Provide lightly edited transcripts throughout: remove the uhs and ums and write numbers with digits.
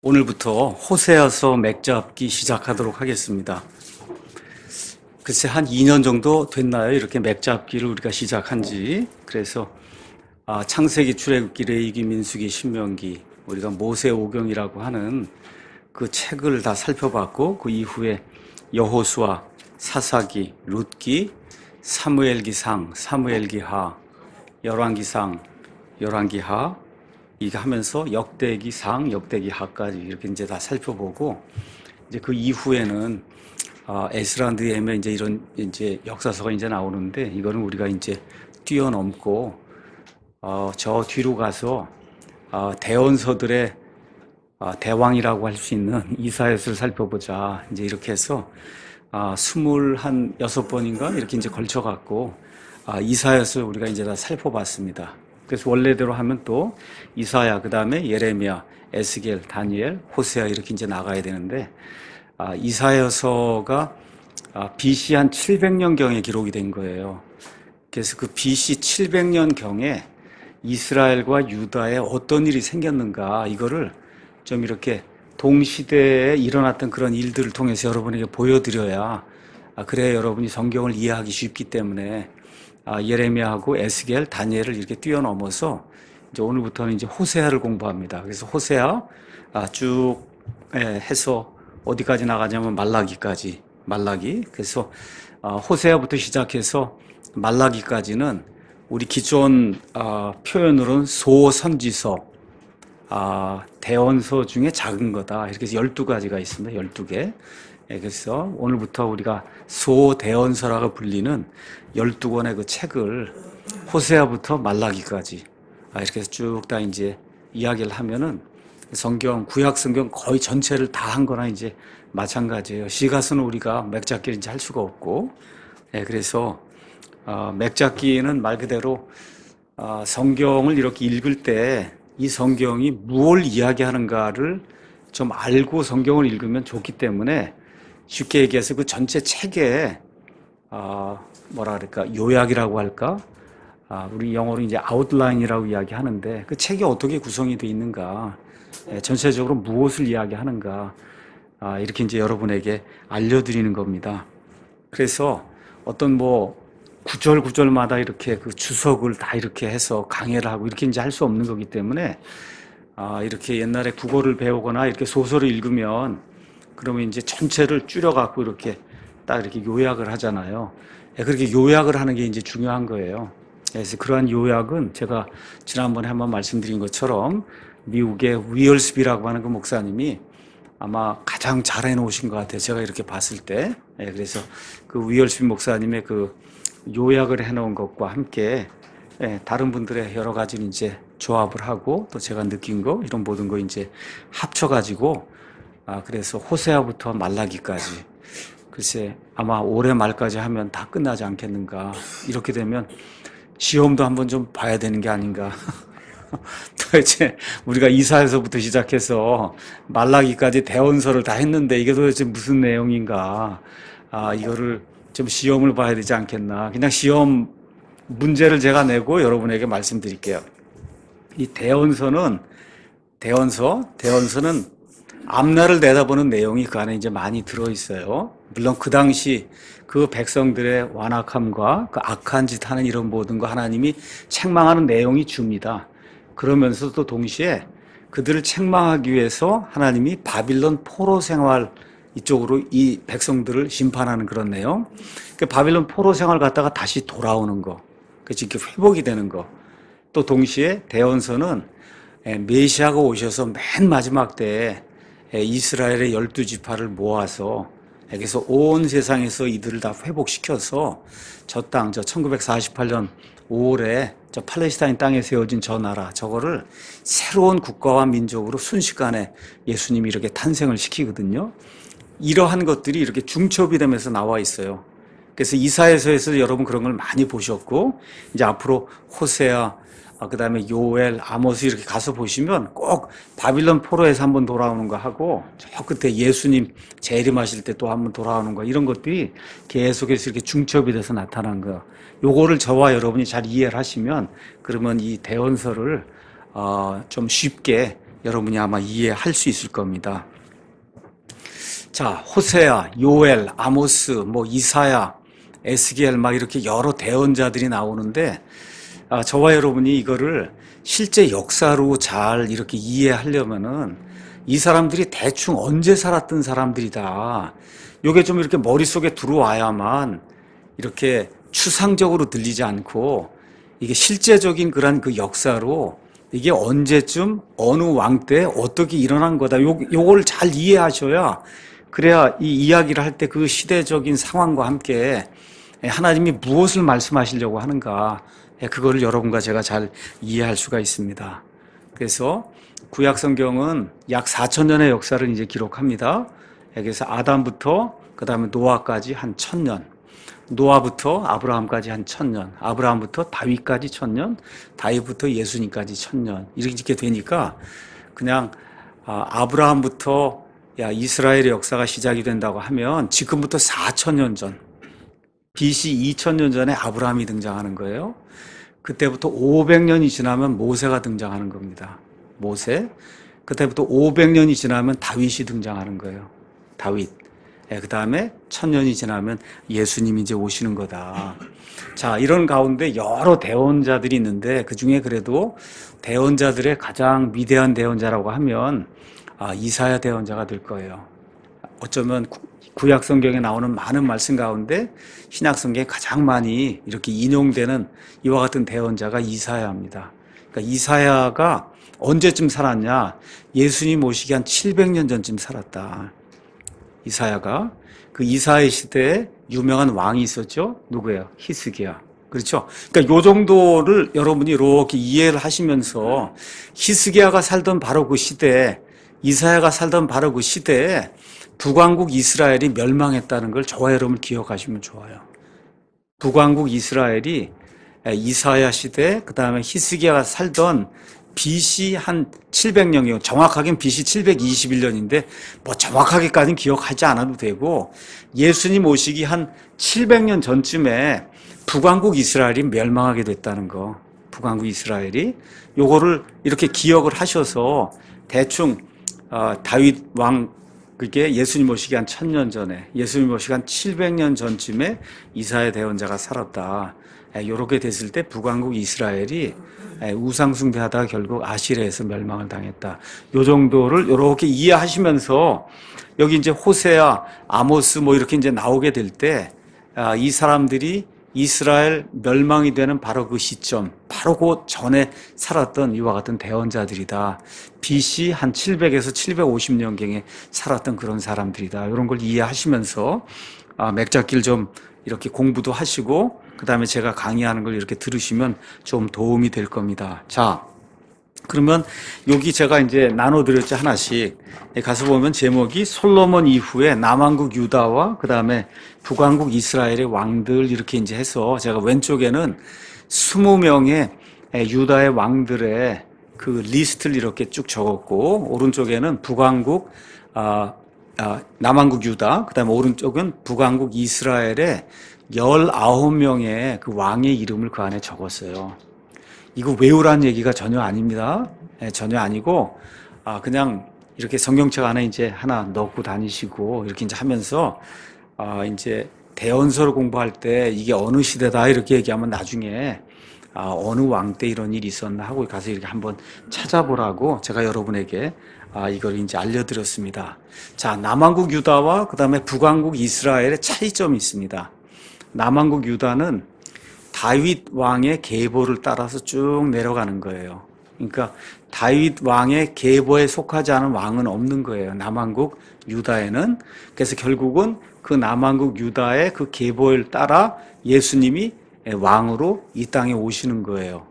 오늘부터 호세아서 맥잡기 시작하도록 하겠습니다. 글쎄 한 2년 정도 됐나요? 이렇게 맥잡기를 우리가 시작한 지. 그래서 창세기, 출애굽기, 레위기, 민수기, 신명기, 우리가 모세오경이라고 하는 그 책을 다 살펴봤고, 그 이후에 여호수아, 사사기, 룻기, 사무엘기상, 사무엘기하, 열왕기상, 열왕기하, 이게 하면서 역대기상, 역대기하까지 이렇게 이제 다 살펴보고, 이제 그 이후에는 에스라, 느헤미야 이제 이런 이제 역사서가 이제 나오는데, 이거는 우리가 이제 뛰어넘고 저 뒤로 가서 대원서들의 대왕이라고 할 수 있는 이사야서를 살펴보자. 이제 이렇게 해서 26번인가 이렇게 이제 걸쳐갖고 이사야서를 우리가 이제 다 살펴봤습니다. 그래서 원래대로 하면 또 이사야, 그 다음에 예레미야, 에스겔, 다니엘, 호세아 이렇게 이제 나가야 되는데, 이사야서가 BC 한 700년경에 기록이 된 거예요. 그래서 그 BC 700년경에 이스라엘과 유다에 어떤 일이 생겼는가, 이거를 좀 이렇게 동시대에 일어났던 그런 일들을 통해서 여러분에게 보여드려야, 그래야 여러분이 성경을 이해하기 쉽기 때문에 예레미야하고 에스겔, 다니엘을 이렇게 뛰어넘어서 이제 오늘부터는 이제 호세아를 공부합니다. 그래서 호세아 쭉 해서 어디까지 나가냐면 말라기까지, 말라기. 그래서 호세아부터 시작해서 말라기까지는 우리 기존 표현으로는 소선지서, 대원서 중에 작은 거다. 이렇게 해서 12가지가 있습니다. 12개. 그래서 오늘부터 우리가 소대원서라고 불리는 12권의 그 책을 호세아부터 말라기까지 이렇게 해서 쭉 다 이제 이야기를 하면은 성경, 구약 성경 거의 전체를 다 한 거나 이제 마찬가지예요. 시가서는 우리가 맥잡기를 이제 할 수가 없고, 그래서 맥잡기는 말 그대로 성경을 이렇게 읽을 때 이 성경이 무엇을 이야기하는가를 좀 알고 성경을 읽으면 좋기 때문에, 쉽게 얘기해서 그 전체 책에 뭐라 그럴까, 요약이라고 할까, 우리 영어로 이제 아웃라인이라고 이야기하는데, 그 책이 어떻게 구성이 되어 있는가, 전체적으로 무엇을 이야기하는가, 이렇게 이제 여러분에게 알려드리는 겁니다. 그래서 어떤 뭐 구절 구절마다 이렇게 그 주석을 다 이렇게 해서 강해를 하고 이렇게 이제 할 수 없는 거기 때문에, 이렇게 옛날에 국어를 배우거나 이렇게 소설을 읽으면 그러면 이제 전체를 줄여갖고 이렇게 딱 이렇게 요약을 하잖아요. 그렇게 요약을 하는 게 이제 중요한 거예요. 그래서 그러한 요약은 제가 지난번에 한번 말씀드린 것처럼 미국의 위얼스비라고 하는 그 목사님이 아마 가장 잘 해놓으신 것 같아요. 제가 이렇게 봤을 때. 그래서 그 위얼스비 목사님의 그 요약을 해놓은 것과 함께 다른 분들의 여러 가지를 이제 조합을 하고, 또 제가 느낀 거, 이런 모든 거 이제 합쳐가지고, 그래서 호세아부터 말라기까지, 글쎄 아마 올해 말까지 하면 다 끝나지 않겠는가. 이렇게 되면 시험도 한번 좀 봐야 되는 게 아닌가. 도대체 우리가 이사야서부터 시작해서 말라기까지 대원서를 다 했는데 이게 도대체 무슨 내용인가. 이거를 좀 시험을 봐야 되지 않겠나. 그냥 시험 문제를 제가 내고 여러분에게 말씀드릴게요. 이 대원서는 앞날을 내다보는 내용이 그 안에 이제 많이 들어있어요. 물론 그 당시 그 백성들의 완악함과 그 악한 짓 하는 이런 모든 거 하나님이 책망하는 내용이 줍니다. 그러면서도 동시에 그들을 책망하기 위해서 하나님이 바빌론 포로 생활 이쪽으로 이 백성들을 심판하는 그런 내용. 그 바빌론 포로 생활 갔다가 다시 돌아오는 거. 그치, 이렇게 회복이 되는 거. 또 동시에 대원서는 메시아가 오셔서 맨 마지막 때에 이스라엘의 12지파를 모아서, 그래서 온 세상에서 이들을 다 회복시켜서 저 땅, 저 1948년 5월에 저 팔레스타인 땅에 세워진 저 나라, 저거를 새로운 국가와 민족으로 순식간에 예수님이 이렇게 탄생을 시키거든요. 이러한 것들이 이렇게 중첩이 되면서 나와 있어요. 그래서 이사야서에서 여러분 그런 걸 많이 보셨고, 이제 앞으로 호세아, 그 다음에 요엘, 아모스 이렇게 가서 보시면 꼭 바빌론 포로에서 한번 돌아오는 거 하고, 저 끝에 예수님 재림하실 때 또 한번 돌아오는 거, 이런 것들이 계속해서 이렇게 중첩이 돼서 나타난 거. 요거를 저와 여러분이 잘 이해를 하시면, 그러면 이 대원서를 좀 쉽게 여러분이 아마 이해할 수 있을 겁니다. 자, 호세아, 요엘, 아모스, 뭐 이사야, 에스겔 막 이렇게 여러 대언자들이 나오는데 저와 여러분이 이거를 실제 역사로 잘 이렇게 이해하려면은 이 사람들이 대충 언제 살았던 사람들이다. 요게 좀 이렇게 머릿속에 들어와야만 이렇게 추상적으로 들리지 않고 이게 실제적인 그런 그 역사로 이게 언제쯤 어느 왕 때 어떻게 일어난 거다. 요걸 잘 이해하셔야 그래야 이 이야기를 할 때 그 시대적인 상황과 함께 하나님이 무엇을 말씀하시려고 하는가 그거를 여러분과 제가 잘 이해할 수가 있습니다. 그래서 구약 성경은 약 4,000년의 역사를 이제 기록합니다. 그래서 아담부터 그다음에 노아까지 한 1,000년, 노아부터 아브라함까지 한 1,000년, 아브라함부터 다윗까지 1,000년, 다윗부터 예수님까지 1,000년 이렇게 되니까 그냥 아브라함부터 이스라엘의 역사가 시작이 된다고 하면 지금부터 4,000년 전 BC 2,000년 전에 아브라함이 등장하는 거예요. 그때부터 500년이 지나면 모세가 등장하는 겁니다. 모세. 그때부터 500년이 지나면 다윗이 등장하는 거예요. 다윗. 그 다음에 1,000년이 지나면 예수님이 이제 오시는 거다. 자, 이런 가운데 여러 대언자들이 있는데 그 중에 그래도 대언자들의 가장 위대한 대언자라고 하면 이사야 대언자가 될 거예요. 어쩌면 구약 성경에 나오는 많은 말씀 가운데 신약 성경에 가장 많이 이렇게 인용되는 이와 같은 대언자가 이사야입니다. 그러니까 이사야가 언제쯤 살았냐? 예수님 오시기 한 700년 전쯤 살았다. 이사야가 그 이사야 시대에 유명한 왕이 있었죠. 누구예요? 히스기야. 그렇죠? 그러니까 요 정도를 여러분이 이렇게 이해를 하시면서 히스기야가 살던 바로 그 시대에 이사야가 살던 바로 그 시대에 북왕국 이스라엘이 멸망했다는 걸 저와 여러분 기억하시면 좋아요. 북왕국 이스라엘이 이사야 시대, 그 다음에 히스기야가 살던 BC 한 700년이요. 정확하게는 BC 721년인데 뭐 정확하게까지는 기억하지 않아도 되고 예수님 오시기 한 700년 전쯤에 북왕국 이스라엘이 멸망하게 됐다는 거. 북왕국 이스라엘이 요거를 이렇게 기억을 하셔서 대충 다윗 왕 그게 예수님 오시기 한 1,000년 전에 예수님 오시기 한 700년 전쯤에 이사야 대언자가 살았다. 요렇게 됐을 때 북왕국 이스라엘이 우상숭배하다가 결국 아시레에서 멸망을 당했다. 요 정도를 요렇게 이해하시면서 여기 이제 호세아, 아모스 뭐 이렇게 이제 나오게 될 때 이 사람들이 이스라엘 멸망이 되는 바로 그 시점, 바로 그 전에 살았던 이와 같은 대언자들이다. BC 한 700에서 750년경에 살았던 그런 사람들이다. 이런 걸 이해하시면서 맥잡기를 좀 이렇게 공부도 하시고 그 다음에 제가 강의하는 걸 이렇게 들으시면 좀 도움이 될 겁니다. 자, 그러면 여기 제가 이제 나눠드렸죠, 하나씩. 가서 보면 제목이 솔로몬 이후에 남왕국 유다와 그 다음에 북왕국 이스라엘의 왕들 이렇게 이제 해서 제가 왼쪽에는 20명의 유다의 왕들의 그 리스트를 이렇게 쭉 적었고 오른쪽에는 북왕국, 남왕국 유다, 그 다음에 오른쪽은 북왕국 이스라엘의 19명의 그 왕의 이름을 그 안에 적었어요. 이거 외우라는 얘기가 전혀 아닙니다. 전혀 아니고, 그냥 이렇게 성경책 안에 이제 하나 넣고 다니시고, 이렇게 이제 하면서, 이제 대언서를 공부할 때 이게 어느 시대다 이렇게 얘기하면 나중에, 어느 왕 때 이런 일이 있었나 하고 가서 이렇게 한번 찾아보라고 제가 여러분에게 이걸 이제 알려드렸습니다. 자, 남왕국 유다와 그 다음에 북왕국 이스라엘의 차이점이 있습니다. 남왕국 유다는 다윗 왕의 계보를 따라서 쭉 내려가는 거예요. 그러니까 다윗 왕의 계보에 속하지 않은 왕은 없는 거예요. 남왕국 유다에는. 그래서 결국은 그 남왕국 유다의 그 계보를 따라 예수님이 왕으로 이 땅에 오시는 거예요.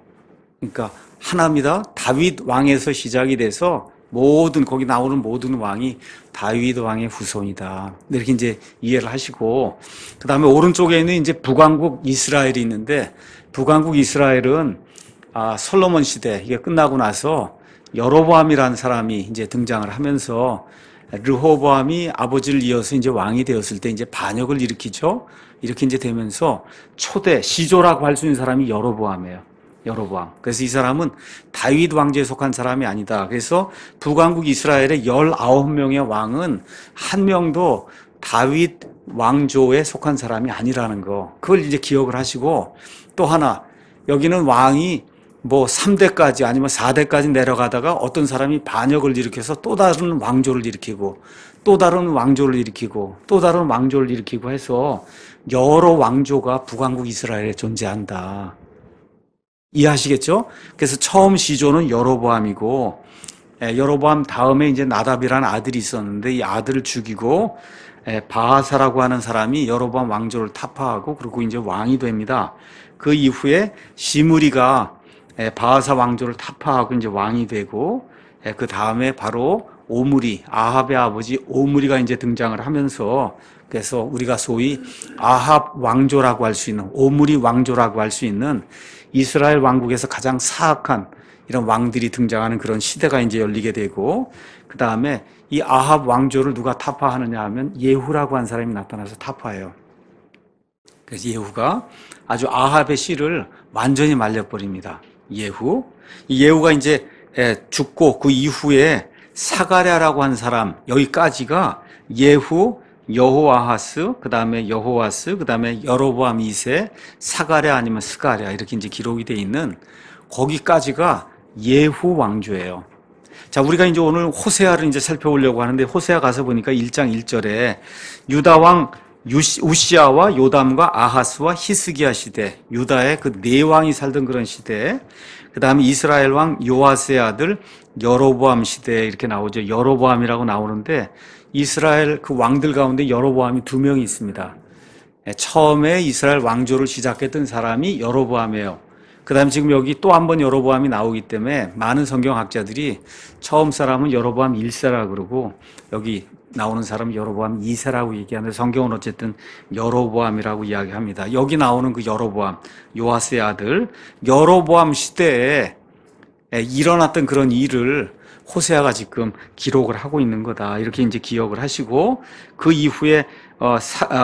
그러니까 하나입니다. 다윗 왕에서 시작이 돼서 모든 거기 나오는 모든 왕이 다윗 왕의 후손이다. 이렇게 이제 이해를 하시고 그 다음에 오른쪽에 있는 이제 북왕국 이스라엘이 있는데 북왕국 이스라엘은 솔로몬 시대 이게 끝나고 나서 여로보암이라는 사람이 이제 등장을 하면서 르호보암이 아버지를 이어서 이제 왕이 되었을 때 이제 반역을 일으키죠. 이렇게 이제 되면서 초대 시조라고 할 수 있는 사람이 여로보암이에요. 여로보암. 그래서 이 사람은 다윗 왕조에 속한 사람이 아니다. 그래서 북왕국 이스라엘의 19명의 왕은 한 명도 다윗 왕조에 속한 사람이 아니라는 거. 그걸 이제 기억을 하시고, 또 하나, 여기는 왕이 뭐 3대까지 아니면 4대까지 내려가다가 어떤 사람이 반역을 일으켜서 또 다른 왕조를 일으키고, 또 다른 왕조를 일으키고, 또 다른 왕조를 일으키고 해서 여러 왕조가 북왕국 이스라엘에 존재한다. 이해하시겠죠? 그래서 처음 시조는 여로보암이고, 여로보암 다음에 이제 나답이라는 아들이 있었는데 이 아들을 죽이고 바하사라고 하는 사람이 여로보암 왕조를 타파하고 그리고 이제 왕이 됩니다. 그 이후에 시므리가 바하사 왕조를 타파하고 이제 왕이 되고, 그 다음에 바로 오므리, 아합의 아버지 오므리가 이제 등장을 하면서, 그래서 우리가 소위 아합 왕조라고 할 수 있는, 오므리 왕조라고 할 수 있는 이스라엘 왕국에서 가장 사악한 이런 왕들이 등장하는 그런 시대가 이제 열리게 되고, 그 다음에 이 아합 왕조를 누가 타파하느냐 하면 예후라고 한 사람이 나타나서 타파해요. 그래서 예후가 아주 아합의 씨를 완전히 말려버립니다. 예후. 이 예후가 이제 죽고 그 이후에 사가랴라고 한 사람, 여기까지가 예후, 여호아하스, 그 다음에 여호아스, 그 다음에 여로보암 2세, 사가랴 아니면 스가랴 이렇게 이제 기록이 되어 있는 거기까지가 예후 왕조예요. 자, 우리가 이제 오늘 호세아를 이제 살펴보려고 하는데 호세아 가서 보니까 1장 1절에 유다 왕 우시아와 요담과 아하스와 히스기야 시대, 유다의 그 네 왕이 살던 그런 시대, 그 다음에 이스라엘 왕 요아스의 아들 여로보암 시대 이렇게 나오죠. 여로보암이라고 나오는데 이스라엘 그 왕들 가운데 여로보암이 2명이 있습니다. 처음에 이스라엘 왕조를 시작했던 사람이 여로보암이에요. 그 다음에 지금 여기 또 한 번 여로보암이 나오기 때문에 많은 성경학자들이 처음 사람은 여로보암 1세라고 그러고 여기 나오는 사람은 여로보암 2세라고 얘기하는데 성경은 어쨌든 여로보암이라고 이야기합니다. 여기 나오는 그 여로보암, 요아스의 아들, 여로보암 시대에 일어났던 그런 일을 호세아가 지금 기록을 하고 있는 거다. 이렇게 이제 기억을 하시고, 그 이후에,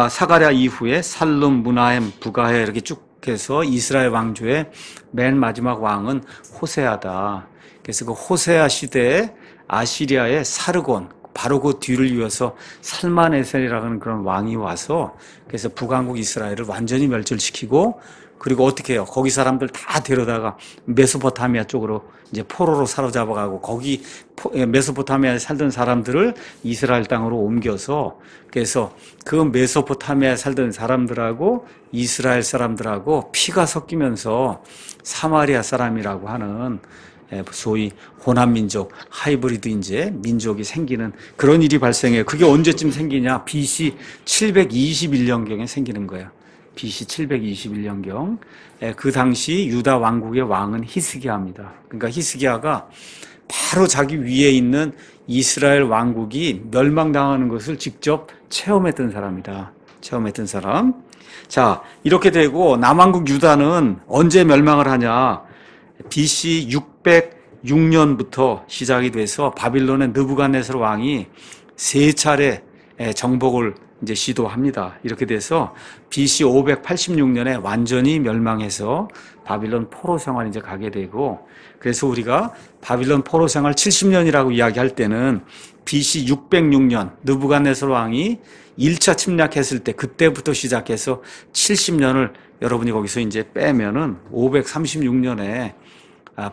사가랴 이후에 살룸, 무나헴, 부가헤 이렇게 쭉 해서 이스라엘 왕조의 맨 마지막 왕은 호세아다. 그래서 그 호세아 시대에 아시리아의 사르곤, 바로 그 뒤를 이어서 살마네셀이라고 하는 그런 왕이 와서 그래서 북왕국 이스라엘을 완전히 멸절시키고, 그리고 어떻게 해요? 거기 사람들 다 데려다가 메소포타미아 쪽으로 이제 포로로 사로잡아가고 거기 메소포타미아에 살던 사람들을 이스라엘 땅으로 옮겨서 그래서 그 메소포타미아에 살던 사람들하고 이스라엘 사람들하고 피가 섞이면서 사마리아 사람이라고 하는 소위 혼합민족, 하이브리드 이제 민족이 생기는 그런 일이 발생해요. 그게 언제쯤 생기냐? BC 721년경에 생기는 거예요. BC 721년경. 그 당시 유다 왕국의 왕은 히스기야입니다. 그러니까 히스기야가 바로 자기 위에 있는 이스라엘 왕국이 멸망당하는 것을 직접 체험했던 사람이다. 체험했던 사람. 자, 이렇게 되고 남왕국 유다는 언제 멸망을 하냐? BC 606년부터 시작이 돼서 바빌론의 느부갓네살 왕이 3차례 정복을 이제 시도합니다. 이렇게 돼서 BC 586년에 완전히 멸망해서 바빌론 포로 생활 이제 가게 되고, 그래서 우리가 바빌론 포로 생활 70년이라고 이야기할 때는 BC 606년 느부갓네살 왕이 1차 침략했을 때 그때부터 시작해서 70년을 여러분이 거기서 이제 빼면은 536년에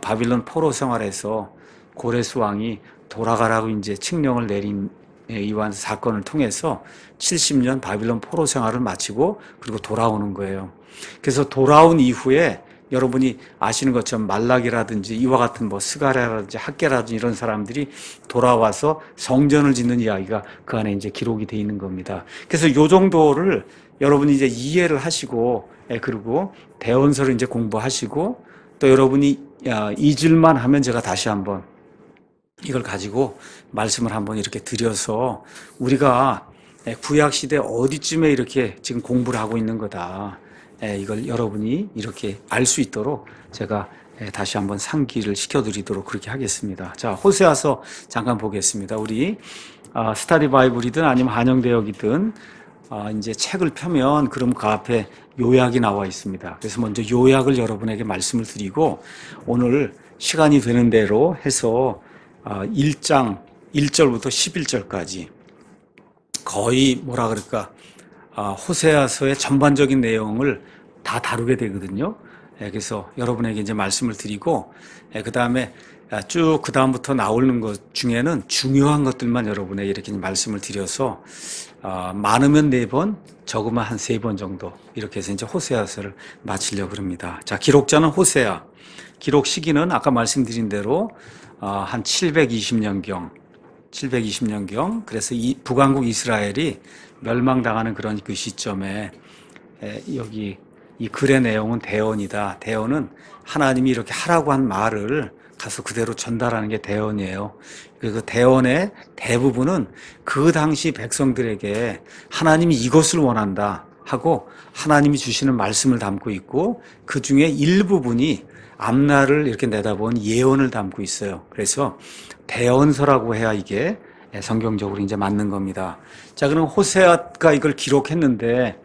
바빌론 포로 생활에서 고레스 왕이 돌아가라고 이제 칙령을 내린 이러한 사건을 통해서 70년 바빌론 포로 생활을 마치고 그리고 돌아오는 거예요. 그래서 돌아온 이후에 여러분이 아시는 것처럼 말라기라든지 이와 같은 뭐 스가랴라든지 학계라든지 이런 사람들이 돌아와서 성전을 짓는 이야기가 그 안에 이제 기록이 돼 있는 겁니다. 그래서 요 정도를 여러분이 이제 이해를 하시고, 그리고 대원서를 이제 공부하시고, 또 여러분이 잊을만 하면 제가 다시 한번 이걸 가지고 말씀을 한번 이렇게 드려서 우리가 구약시대 어디쯤에 이렇게 지금 공부를 하고 있는 거다. 이걸 여러분이 이렇게 알 수 있도록 제가 다시 한번 상기를 시켜드리도록 그렇게 하겠습니다. 자, 호세아서 잠깐 보겠습니다. 우리 스타디 바이블이든 아니면 한영대역이든 이제 책을 펴면 그럼 그 앞에 요약이 나와 있습니다. 그래서 먼저 요약을 여러분에게 말씀을 드리고 오늘 시간이 되는 대로 해서 1장 1절부터 11절까지 거의 뭐라 그럴까 호세아서의 전반적인 내용을 다 다루게 되거든요. 그래서 여러분에게 이제 말씀을 드리고 그 다음에 쭉 그 다음부터 나오는 것 중에는 중요한 것들만 여러분에게 이렇게 말씀을 드려서 많으면 4번, 적으면 한 3번 정도 이렇게 해서 이제 호세아서를 마치려고 합니다. 자, 기록자는 호세아. 기록 시기는 아까 말씀드린 대로 한 720년경, 720년경. 그래서 이 북왕국 이스라엘이 멸망당하는 그런 그 시점에 여기 이 글의 내용은 대언이다. 대언은 하나님이 이렇게 하라고 한 말을 가서 그대로 전달하는 게 대언이에요. 그 대언의 대부분은 그 당시 백성들에게 하나님이 이것을 원한다 하고 하나님이 주시는 말씀을 담고 있고 그 중에 일부분이 앞날을 이렇게 내다본 예언을 담고 있어요. 그래서 대언서라고 해야 이게 성경적으로 이제 맞는 겁니다. 자, 그럼 호세아가 이걸 기록했는데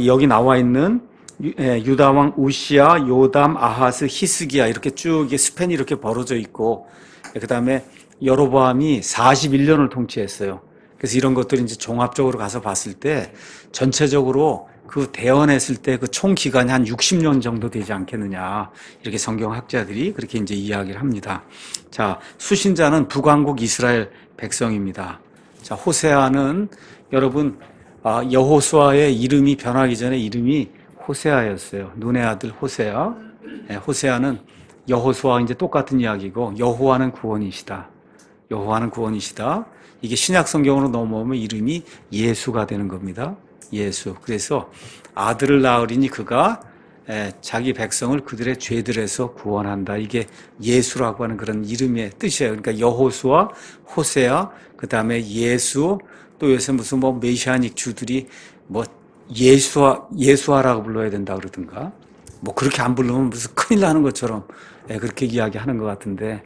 여기 나와 있는 유다 왕 우시야, 요담, 아하스, 히스기야 이렇게 쭉 스팬이 이렇게 벌어져 있고 그 다음에 여로보암이 41년을 통치했어요. 그래서 이런 것들이 이제 종합적으로 가서 봤을 때 전체적으로 그 대언했을 때 그 총 기간이 한 60년 정도 되지 않겠느냐 이렇게 성경학자들이 그렇게 이제 이야기를 합니다. 자, 수신자는 북왕국 이스라엘 백성입니다. 자, 호세아는 여러분 여호수아의 이름이 변하기 전에 이름이 호세아였어요. 눈의 아들 호세아. 호세아는 여호수아와 이제 똑같은 이야기고 여호와는 구원이시다. 여호와는 구원이시다. 이게 신약 성경으로 넘어오면 이름이 예수가 되는 겁니다. 예수. 그래서 아들을 낳으리니 그가 자기 백성을 그들의 죄들에서 구원한다. 이게 예수라고 하는 그런 이름의 뜻이에요. 그러니까 여호수아, 호세아, 그 다음에 예수, 또 요새 무슨 뭐 메시아닉 주들이 뭐 예수아라고 불러야 된다 그러든가 뭐 그렇게 안 부르면 무슨 큰일 나는 것처럼 그렇게 이야기하는 것 같은데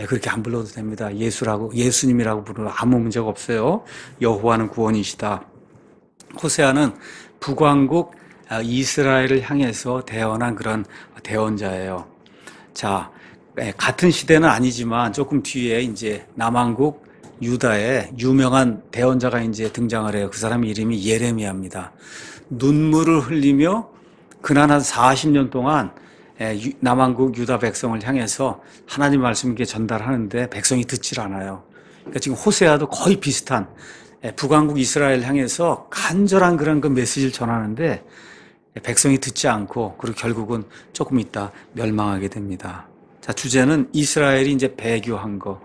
그렇게 안 불러도 됩니다. 예수님이라고 부르면 아무 문제가 없어요. 여호와는 구원이시다. 호세아는 북왕국 이스라엘을 향해서 대언한 그런 대언자예요. 자, 같은 시대는 아니지만 조금 뒤에 이제 남왕국 유다에 유명한 대언자가 이제 등장을 해요. 그 사람 이름이 예레미야입니다. 눈물을 흘리며 그날 한 40년 동안 남왕국 유다 백성을 향해서 하나님 말씀을 전달하는데 백성이 듣질 않아요. 그러니까 지금 호세아도 거의 비슷한 북왕국 이스라엘 향해서 간절한 그런 그 메시지를 전하는데 백성이 듣지 않고 그리고 결국은 조금 있다 멸망하게 됩니다. 자, 주제는 이스라엘이 이제 배교한 거.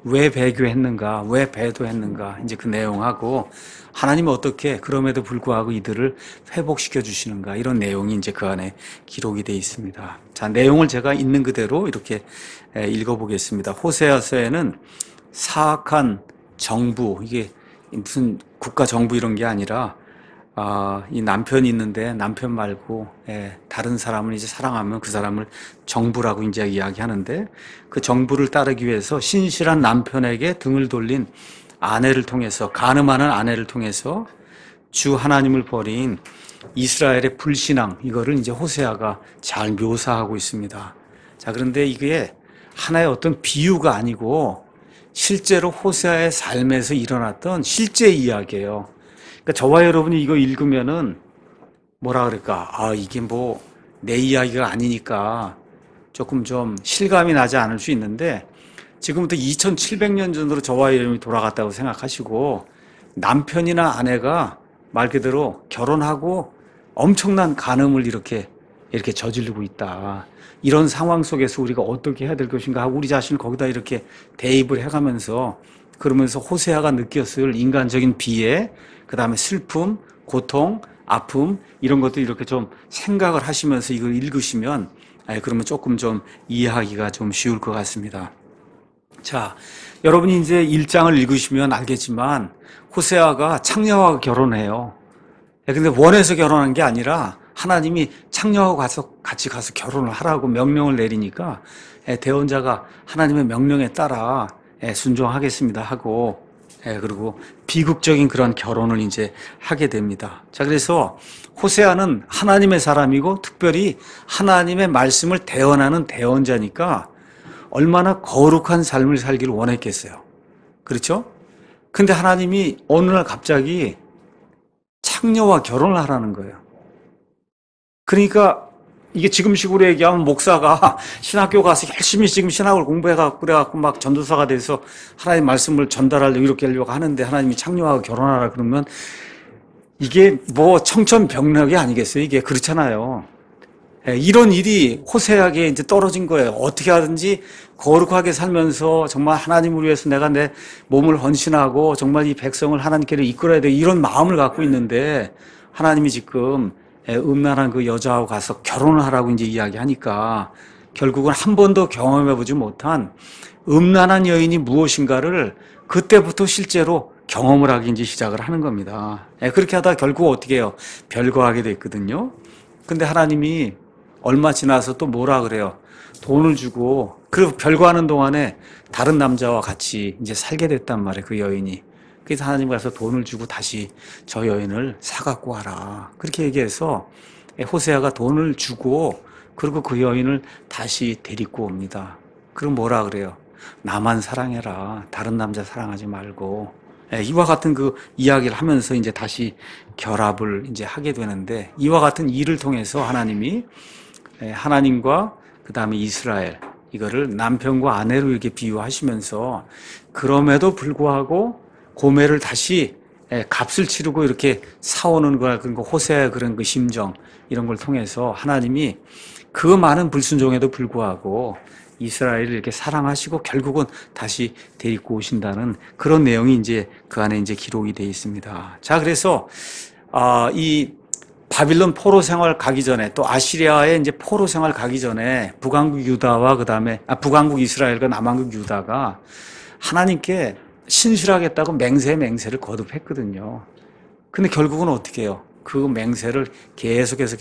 왜 배교했는가, 왜 배도했는가, 이제 그 내용하고 하나님은 어떻게 그럼에도 불구하고 이들을 회복시켜 주시는가 이런 내용이 이제 그 안에 기록이 되어 있습니다. 자, 내용을 제가 있는 그대로 이렇게 읽어보겠습니다. 호세아서에는 사악한 정부, 이게 무슨 국가 정부 이런 게 아니라 이 남편이 있는데 남편 말고 다른 사람을 이제 사랑하면 그 사람을 정부라고 이제 이야기하는데 그 정부를 따르기 위해서 신실한 남편에게 등을 돌린 아내를 통해서 간음하는 아내를 통해서 주 하나님을 버린 이스라엘의 불신앙 이거를 이제 호세아가 잘 묘사하고 있습니다. 자, 그런데 이게 하나의 어떤 비유가 아니고 실제로 호세아의 삶에서 일어났던 실제 이야기예요. 그러니까 저와 여러분이 이거 읽으면은 뭐라 그럴까? 이게 뭐 내 이야기가 아니니까 조금 좀 실감이 나지 않을 수 있는데 지금부터 2700년 전으로 저와 여러분이 돌아갔다고 생각하시고 남편이나 아내가 말 그대로 결혼하고 엄청난 간음을 이렇게 저지르고 있다. 이런 상황 속에서 우리가 어떻게 해야 될 것인가 하고 우리 자신을 거기다 이렇게 대입을 해가면서 그러면서 호세아가 느꼈을 인간적인 비애, 그 다음에 슬픔, 고통, 아픔 이런 것들 이렇게 좀 생각을 하시면서 이걸 읽으시면 그러면 조금 좀 이해하기가 좀 쉬울 것 같습니다. 자, 여러분이 이제 1장을 읽으시면 알겠지만 호세아가 창녀와 결혼해요. 근데 원해서 결혼한 게 아니라 하나님이 창녀하고 같이 가서 결혼을 하라고 명령을 내리니까 대언자가 하나님의 명령에 따라 순종하겠습니다 하고 그리고 비극적인 그런 결혼을 이제 하게 됩니다. 자, 그래서 호세아는 하나님의 사람이고 특별히 하나님의 말씀을 대언하는 대언자니까 얼마나 거룩한 삶을 살기를 원했겠어요. 그렇죠? 근데 하나님이 어느 날 갑자기 창녀와 결혼을 하라는 거예요. 그러니까 이게 지금식으로 얘기하면 목사가 신학교 가서 열심히 지금 신학을 공부해갖고 그래갖고 막 전도사가 돼서 하나님 말씀을 전달하려고 이렇게 하려고 하는데 하나님이 창녀하고 결혼하라 그러면 이게 뭐 청천벽력이 아니겠어요? 이게 그렇잖아요. 이런 일이 호세아에게 이제 떨어진 거예요. 어떻게 하든지 거룩하게 살면서 정말 하나님을 위해서 내가 내 몸을 헌신하고 정말 이 백성을 하나님께로 이끌어야 돼. 이런 마음을 갖고 있는데 하나님이 지금 음란한 그 여자하고 가서 결혼을 하라고 이제 이야기하니까 결국은 한 번도 경험해보지 못한 음란한 여인이 무엇인가를 그때부터 실제로 경험을 하기 이제 시작을 하는 겁니다. 그렇게 하다 결국 어떻게 해요? 별거하게 됐거든요. 근데 하나님이 얼마 지나서 또 뭐라 그래요? 돈을 주고, 그리고 별거하는 동안에 다른 남자와 같이 이제 살게 됐단 말이에요, 그 여인이. 그래서 하나님 가서 돈을 주고 다시 저 여인을 사갖고 와라. 그렇게 얘기해서 호세아가 돈을 주고, 그리고 그 여인을 다시 데리고 옵니다. 그럼 뭐라 그래요? 나만 사랑해라. 다른 남자 사랑하지 말고. 이와 같은 그 이야기를 하면서 이제 다시 결합을 이제 하게 되는데, 이와 같은 일을 통해서 하나님이 하나님과 그 다음에 이스라엘, 이거를 남편과 아내로 이렇게 비유하시면서 그럼에도 불구하고 고멜을 다시 값을 치르고 이렇게 사오는 거야. 그런 거 호세아의 그런 그 심정, 이런 걸 통해서 하나님이 그 많은 불순종에도 불구하고 이스라엘을 이렇게 사랑하시고 결국은 다시 데리고 오신다는 그런 내용이 이제 그 안에 이제 기록이 되어 있습니다. 자, 그래서 이 바빌론 포로 생활 가기 전에 또 아시리아의 이제 포로 생활 가기 전에 북왕국 유다와 그다음에 북왕국 이스라엘과 남왕국 유다가 하나님께 신실하겠다고 맹세를 거듭했거든요. 근데 결국은 어떻게 해요? 그 맹세를 계속해서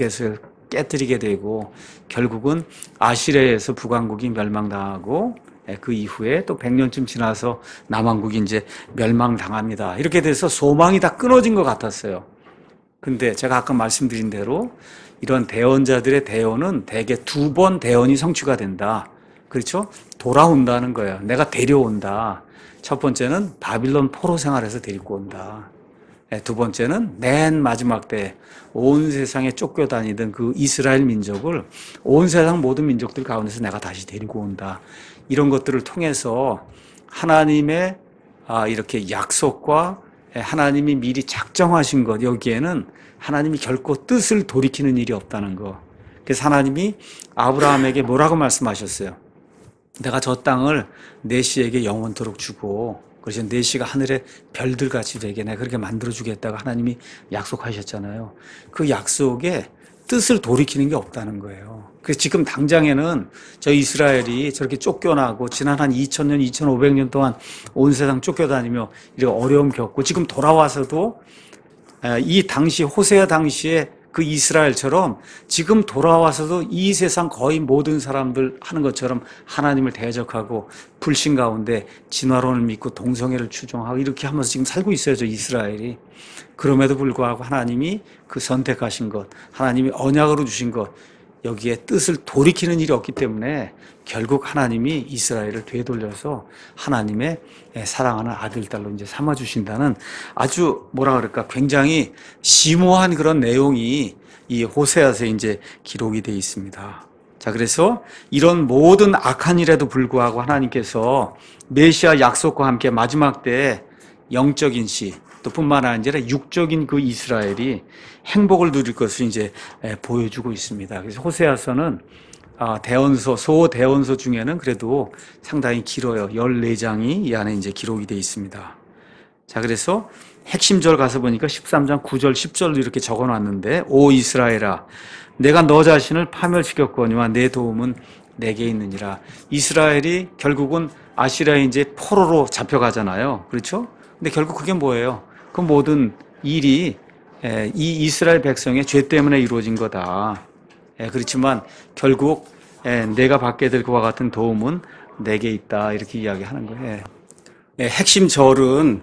깨뜨리게 되고 결국은 아시리아에서 북왕국이 멸망당하고 그 이후에 또 100년쯤 지나서 남왕국이 이제 멸망당합니다. 이렇게 돼서 소망이 다 끊어진 것 같았어요. 근데 제가 아까 말씀드린 대로 이런 대언자들의 대언은 대개 2번 대언이 성취가 된다. 그렇죠? 돌아온다는 거예요. 내가 데려온다. 첫 번째는 바빌론 포로 생활에서 데리고 온다. 두 번째는 맨 마지막 때 온 세상에 쫓겨다니던 그 이스라엘 민족을 온 세상 모든 민족들 가운데서 내가 다시 데리고 온다. 이런 것들을 통해서 하나님의 이렇게 약속과 하나님이 미리 작정하신 것, 여기에는 하나님이 결코 뜻을 돌이키는 일이 없다는 거. 그래서 하나님이 아브라함에게 뭐라고 말씀하셨어요? 내가 저 땅을 네 씨에게 영원토록 주고, 그래서 네 씨가 하늘의 별들같이 되게 내가 그렇게 만들어주겠다고 하나님이 약속하셨잖아요. 그 약속에 뜻을 돌이키는 게 없다는 거예요. 그래서 지금 당장에는 저 이스라엘이 저렇게 쫓겨나고 지난 한 2000년, 2500년 동안 온 세상 쫓겨다니며 이렇게 어려움 겪고 지금 돌아와서도 이 당시 호세아 당시에 그 이스라엘처럼 지금 돌아와서도 이 세상 거의 모든 사람들 하는 것처럼 하나님을 대적하고 불신 가운데 진화론을 믿고 동성애를 추종하고 이렇게 하면서 지금 살고 있어요, 저 이스라엘이. 그럼에도 불구하고 하나님이 그 선택하신 것, 하나님이 언약으로 주신 것, 여기에 뜻을 돌이키는 일이 없기 때문에 결국 하나님이 이스라엘을 되돌려서 하나님의 사랑하는 아들, 딸로 이제 삼아주신다는 아주 뭐라 그럴까 굉장히 심오한 그런 내용이 이 호세아서에 이제 기록이 되어 있습니다. 자, 그래서 이런 모든 악한 일에도 불구하고 하나님께서 메시아 약속과 함께 마지막 때 영적인 시, 또 뿐만 아니라 육적인 그 이스라엘이 행복을 누릴 것을 이제 보여주고 있습니다. 그래서 호세아서는 대언서, 소대언서 중에는 그래도 상당히 길어요. 14장이 이 안에 이제 기록이 되어 있습니다. 자, 그래서 핵심절 가서 보니까 13장 9절, 10절로 이렇게 적어 놨는데, 오 이스라엘아, 내가 너 자신을 파멸시켰거니와 내 도움은 내게 있느니라. 이스라엘이 결국은 아시리아에 이제 포로로 잡혀가잖아요. 그렇죠? 근데 결국 그게 뭐예요? 그 모든 일이 이 이스라엘 백성의 죄 때문에 이루어진 거다. 그렇지만 결국 내가 받게 될 그와 같은 도움은 내게 있다. 이렇게 이야기하는 거예요. 핵심 절은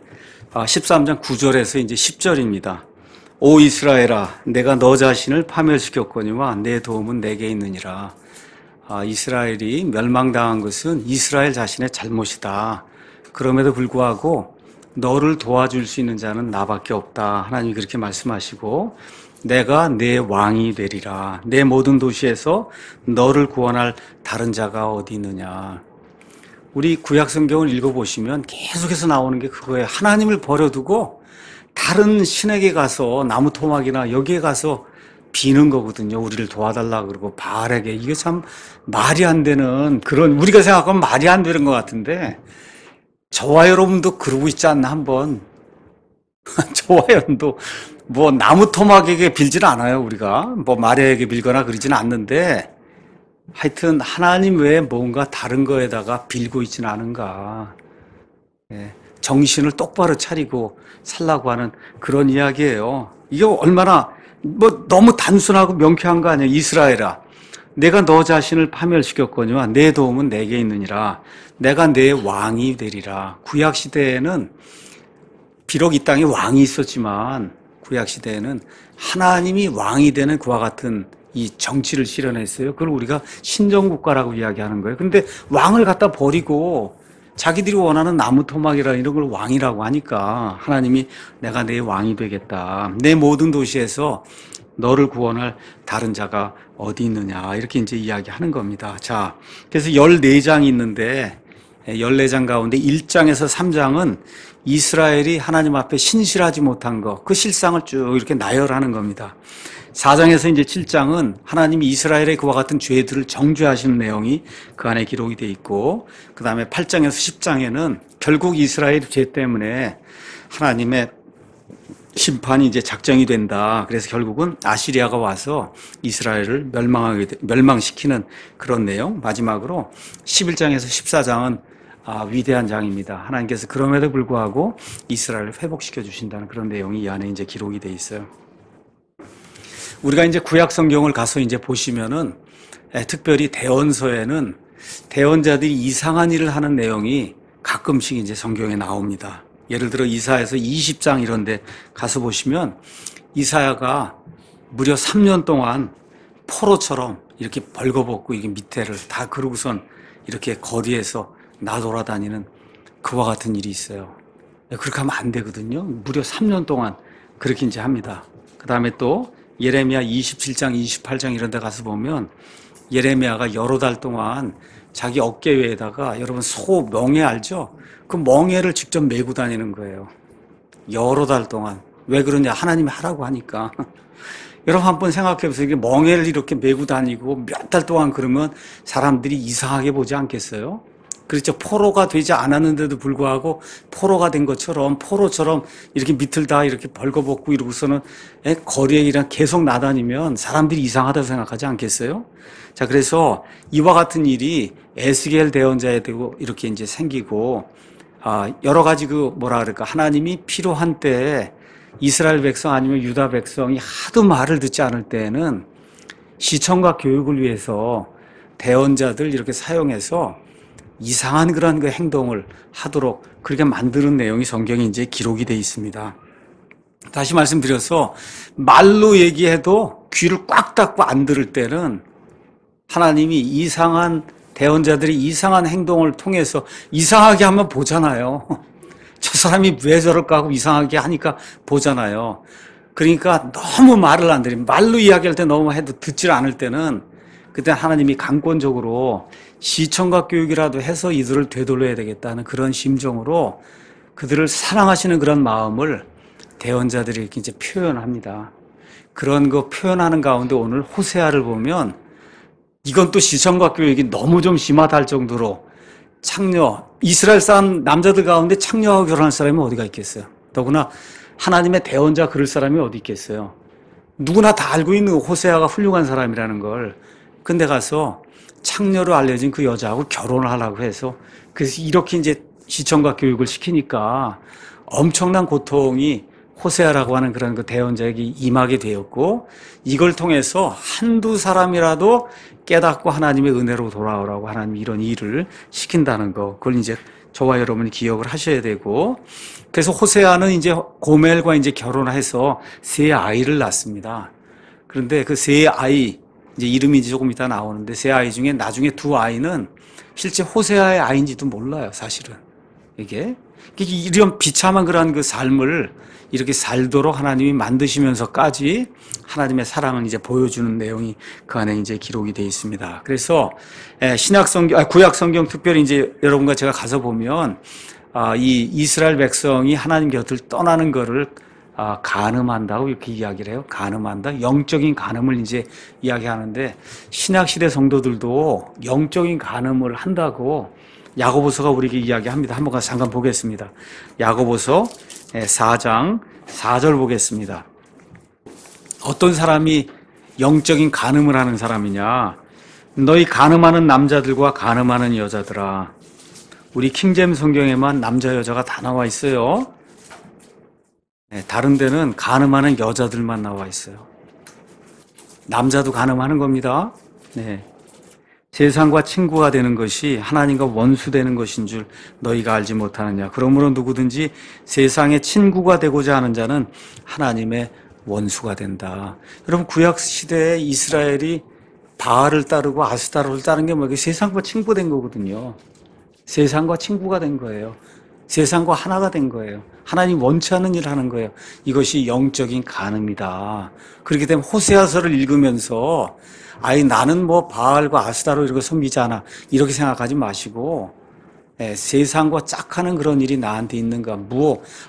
13장 9절에서 이제 10절입니다. 오 이스라엘아, 내가 너 자신을 파멸시켰거니와 내 도움은 내게 있느니라. 이스라엘이 멸망당한 것은 이스라엘 자신의 잘못이다. 그럼에도 불구하고 너를 도와줄 수 있는 자는 나밖에 없다. 하나님이 그렇게 말씀하시고 내가 내 왕이 되리라. 내 모든 도시에서 너를 구원할 다른 자가 어디 있느냐. 우리 구약 성경을 읽어보시면 계속해서 나오는 게 그거예요. 하나님을 버려두고 다른 신에게 가서 나무 토막이나 여기에 가서 비는 거거든요. 우리를 도와달라 그러고 바알에게. 이게 참 말이 안 되는 그런, 우리가 생각하면 말이 안 되는 것 같은데 저와 여러분도 그러고 있지 않나 한번. 저와 여러분도 뭐 나무 토막에게 빌지는 않아요. 우리가 뭐 마리아에게 빌거나 그러지는 않는데 하여튼 하나님 외에 뭔가 다른 거에다가 빌고 있지는 않은가. 정신을 똑바로 차리고 살라고 하는 그런 이야기예요. 이게 얼마나 뭐 너무 단순하고 명쾌한 거 아니에요. 이스라엘아, 내가 너 자신을 파멸시켰거니와 내 도움은 내게 있느니라. 내가 내 왕이 되리라. 구약 시대에는 비록 이 땅에 왕이 있었지만 구약 시대에는 하나님이 왕이 되는 그와 같은 이 정치를 실현했어요. 그걸 우리가 신정국가라고 이야기하는 거예요. 근데 왕을 갖다 버리고 자기들이 원하는 나무 토막이라 이런 걸 왕이라고 하니까 하나님이 내가 내 왕이 되겠다. 내 모든 도시에서 너를 구원할 다른 자가 어디 있느냐. 이렇게 이제 이야기하는 겁니다. 자, 그래서 14장이 있는데 14장 가운데 1장에서 3장은 이스라엘이 하나님 앞에 신실하지 못한 것, 그 실상을 쭉 이렇게 나열하는 겁니다. 4장에서 이제 7장은 하나님이 이스라엘의 그와 같은 죄들을 정죄하시는 내용이 그 안에 기록이 되어 있고, 그 다음에 8장에서 10장에는 결국 이스라엘 죄 때문에 하나님의 심판이 이제 작정이 된다. 그래서 결국은 아시리아가 와서 이스라엘을 멸망시키는 그런 내용. 마지막으로 11장에서 14장은 위대한 장입니다. 하나님께서 그럼에도 불구하고 이스라엘을 회복시켜 주신다는 그런 내용이 이 안에 이제 기록이 돼 있어요. 우리가 이제 구약 성경을 가서 이제 보시면은 특별히 대언서에는 대언자들이 이상한 일을 하는 내용이 가끔씩 이제 성경에 나옵니다. 예를 들어 이사야서 20장 이런 데 가서 보시면 이사야가 무려 3년 동안 포로처럼 이렇게 벌거벗고 이게 밑에를 다 그러고선 이렇게 거리에서 나돌아다니는 그와 같은 일이 있어요. 그렇게 하면 안 되거든요. 무려 3년 동안 그렇게 이제 합니다. 그 다음에 또 예레미야 27장, 28장 이런 데 가서 보면 예레미야가 여러 달 동안 자기 어깨 위에다가, 여러분 소 멍에 알죠? 그 멍에를 직접 메고 다니는 거예요. 여러 달 동안. 왜 그러냐? 하나님이 하라고 하니까. 여러분 한번 생각해 보세요. 이게 멍에를 이렇게 메고 다니고 몇 달 동안 그러면 사람들이 이상하게 보지 않겠어요? 그렇죠. 포로가 되지 않았는데도 불구하고 포로가 된 것처럼, 포로처럼 이렇게 밑을 다 이렇게 벌거벗고 이러고서는 거리에 이랑 계속 나다니면 사람들이 이상하다고 생각하지 않겠어요? 자, 그래서 이와 같은 일이 에스겔 대언자에도 이렇게 이제 생기고, 여러 가지 하나님이 필요한 때에 이스라엘 백성 아니면 유다 백성이 하도 말을 듣지 않을 때에는 시청과 교육을 위해서 대언자들 이렇게 사용해서 이상한 그런 그 행동을 하도록 그렇게 만드는 내용이 성경에 이제 기록이 되어 있습니다. 다시 말씀드려서 말로 얘기해도 귀를 꽉 닫고 안 들을 때는 하나님이 이상한 대언자들이 이상한 행동을 통해서 이상하게 하면 보잖아요. 저 사람이 왜 저럴까 하고 이상하게 하니까 보잖아요. 그러니까 너무 말을 안 들으면, 말로 이야기할 때 너무 해도 듣질 않을 때는 그때 하나님이 강권적으로 시청각 교육이라도 해서 이들을 되돌려야 되겠다는 그런 심정으로 그들을 사랑하시는 그런 마음을 대언자들이 이렇게 이제 표현합니다. 그런 거 표현하는 가운데 오늘 호세아를 보면 이건 또 시청각 교육이 너무 좀 심하다 할 정도로 창녀, 이스라엘 사람 남자들 가운데 창녀하고 결혼할 사람이 어디가 있겠어요? 더구나 하나님의 대언자 그럴 사람이 어디 있겠어요? 누구나 다 알고 있는 호세아가 훌륭한 사람이라는 걸. 근데 가서 창녀로 알려진 그 여자하고 결혼을 하려고 해서, 그래서 이렇게 이제 시청각 교육을 시키니까 엄청난 고통이 호세아라고 하는 그런 그 대언자에게 임하게 되었고, 이걸 통해서 한두 사람이라도 깨닫고 하나님의 은혜로 돌아오라고 하나님이 이런 일을 시킨다는 거, 그걸 이제 저와 여러분이 기억을 하셔야 되고, 그래서 호세아는 이제 고멜과 이제 결혼해서 세 아이를 낳습니다. 그런데 그 세 아이, 이제 이름이 조금 이따 나오는데 세 아이 중에 나중에 두 아이는 실제 호세아의 아이인지도 몰라요, 사실은. 이게 이런 비참한 그런 그 삶을 이렇게 살도록 하나님이 만드시면서까지 하나님의 사랑을 이제 보여주는 내용이 그 안에 이제 기록이 되어 있습니다. 그래서 구약 성경 특별히 이제 여러분과 제가 가서 보면 이 이스라엘 백성이 하나님 곁을 떠나는 거를 간음한다고 이렇게 이야기를 해요. 간음한다. 영적인 간음을 이제 이야기하는데 신약 시대 성도들도 영적인 간음을 한다고 야고보서가 우리에게 이야기합니다. 한번 가서 잠깐 보겠습니다. 야고보서 4장 4절 보겠습니다. 어떤 사람이 영적인 간음을 하는 사람이냐? 너희 간음하는 남자들과 간음하는 여자들아. 우리 킹제임스 성경에만 남자 여자가 다 나와 있어요. 다른 데는 간음하는 여자들만 나와 있어요. 남자도 간음하는 겁니다. 네. 세상과 친구가 되는 것이 하나님과 원수 되는 것인 줄 너희가 알지 못하느냐. 그러므로 누구든지 세상의 친구가 되고자 하는 자는 하나님의 원수가 된다. 여러분 구약 시대에 이스라엘이 바알을 따르고 아스타롯을 따른 게 뭐예요? 세상과 친구된 거거든요. 세상과 친구가 된 거예요. 세상과 하나가 된 거예요. 하나님 원치 않는 일을 하는 거예요. 이것이 영적인 간음이다. 그렇게 되면 호세아서를 읽으면서 나는 뭐 바알과 아스타로 이렇게 섬기지 않아. 이렇게 생각하지 마시고 세상과 짝하는 그런 일이 나한테 있는가.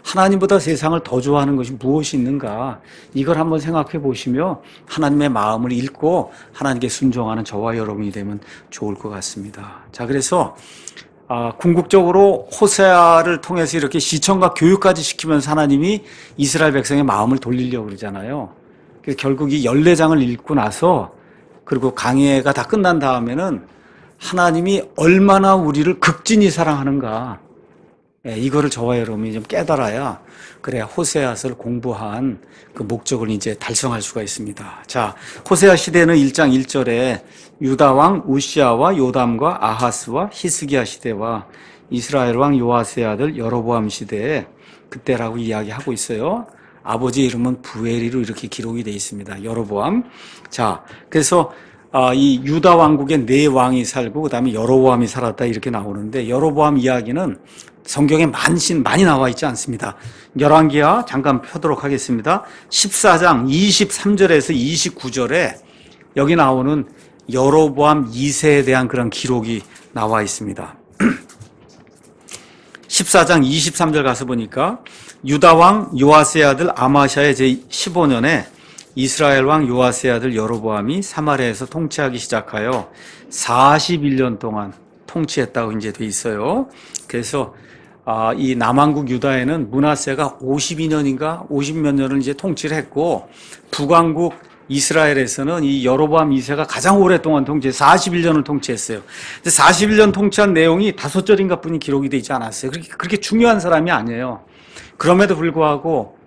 하나님보다 세상을 더 좋아하는 것이 무엇이 있는가. 이걸 한번 생각해 보시며 하나님의 마음을 읽고 하나님께 순종하는 저와 여러분이 되면 좋을 것 같습니다. 자, 그래서 궁극적으로 호세아를 통해서 이렇게 시청과 교육까지 시키면서 하나님이 이스라엘 백성의 마음을 돌리려고 그러잖아요. 그래서 결국 이 14장을 읽고 나서 그리고 강해가 다 끝난 다음에는 하나님이 얼마나 우리를 극진히 사랑하는가. 이거를 저와 여러분이 좀 깨달아야 그래야 호세아서를 공부한 그 목적을 이제 달성할 수가 있습니다. 자, 호세아 시대는 1장 1절에 유다 왕 우시아와 요담과 아하스와 히스기야 시대와 이스라엘 왕 요아스의 아들 여로보암 시대에 그때라고 이야기하고 있어요. 아버지 이름은 부엘이로 이렇게 기록이 되어 있습니다. 여로보암. 자, 그래서 이 유다 왕국에 네 왕이 살고 그다음에 여로보암이 살았다 이렇게 나오는데 여로보암 이야기는 성경에 많이 나와 있지 않습니다. 열왕기하 잠깐 펴도록 하겠습니다. 14장 23절에서 29절에 여기 나오는 여로보암 2세에 대한 그런 기록이 나와 있습니다. 14장 23절 가서 보니까 유다 왕 요아스의 아들 아마샤의 제15년에 이스라엘 왕 요아스의 아들 여로보암이 사마리아에서 통치하기 시작하여 41년 동안 통치했다고 이제 돼 있어요. 그래서 이 남왕국 유다에는 므낫세가 52년인가 50몇 년을 이제 통치를 했고 북왕국 이스라엘에서는 이 여로보암 2세가 가장 오랫동안 41년을 통치했어요. 근데 41년 통치한 내용이 5절인가 뿐이 기록이 되지 않았어요. 그렇게 중요한 사람이 아니에요. 그럼에도 불구하고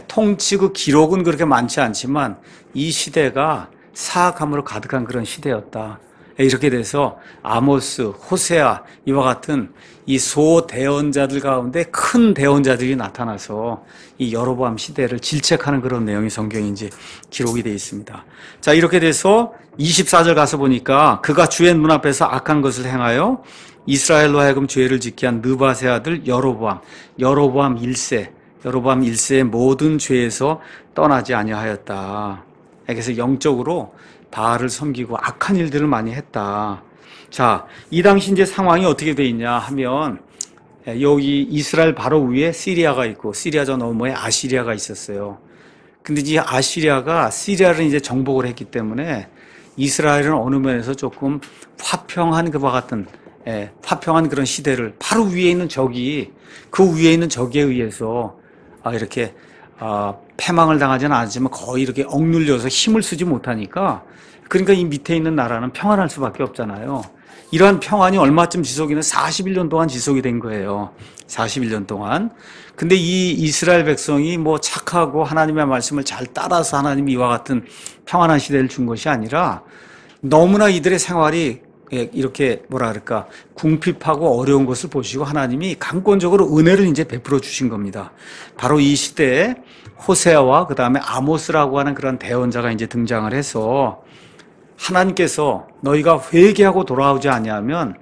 통치 그 기록은 그렇게 많지 않지만 이 시대가 사악함으로 가득한 그런 시대였다. 이렇게 돼서 아모스, 호세아 이와 같은 이 소대언자들 가운데 큰 대언자들이 나타나서 이 여로보암 시대를 질책하는 그런 내용이 성경에 이제 기록이 되어 있습니다. 자, 이렇게 돼서 24절 가서 보니까 그가 주의 눈앞에서 악한 것을 행하여 이스라엘로 하여금 죄를 짓게 한 느밧의 아들 여로보암 1세의 모든 죄에서 떠나지 아니하였다. 그래서 영적으로 바알을 섬기고 악한 일들을 많이 했다. 자, 이 당시 이제 상황이 어떻게 돼 있냐 하면 여기 이스라엘 바로 위에 시리아가 있고 시리아 저 너머에 아시리아가 있었어요. 근데 이 아시리아가 시리아를 이제 정복을 했기 때문에 이스라엘은 어느 면에서 조금 화평한 그와 같은 화평한 그런 시대를 바로 위에 있는 적이 그 위에 있는 적에 의해서 이렇게 패망을 당하지는 않았지만 거의 이렇게 억눌려서 힘을 쓰지 못하니까 그러니까 이 밑에 있는 나라는 평안할 수밖에 없잖아요. 이러한 평안이 얼마쯤 지속이는 41년 동안 지속이 된 거예요. 41년 동안. 근데 이 이스라엘 백성이 뭐 착하고 하나님의 말씀을 잘 따라서 하나님이 이와 같은 평안한 시대를 준 것이 아니라 너무나 이들의 생활이 이렇게 뭐라 그럴까 궁핍하고 어려운 것을 보시고 하나님이 강권적으로 은혜를 이제 베풀어 주신 겁니다. 바로 이 시대에 호세아와 그 다음에 아모스라고 하는 그런 대언자가 이제 등장을 해서 하나님께서 너희가 회개하고 돌아오지 아니하면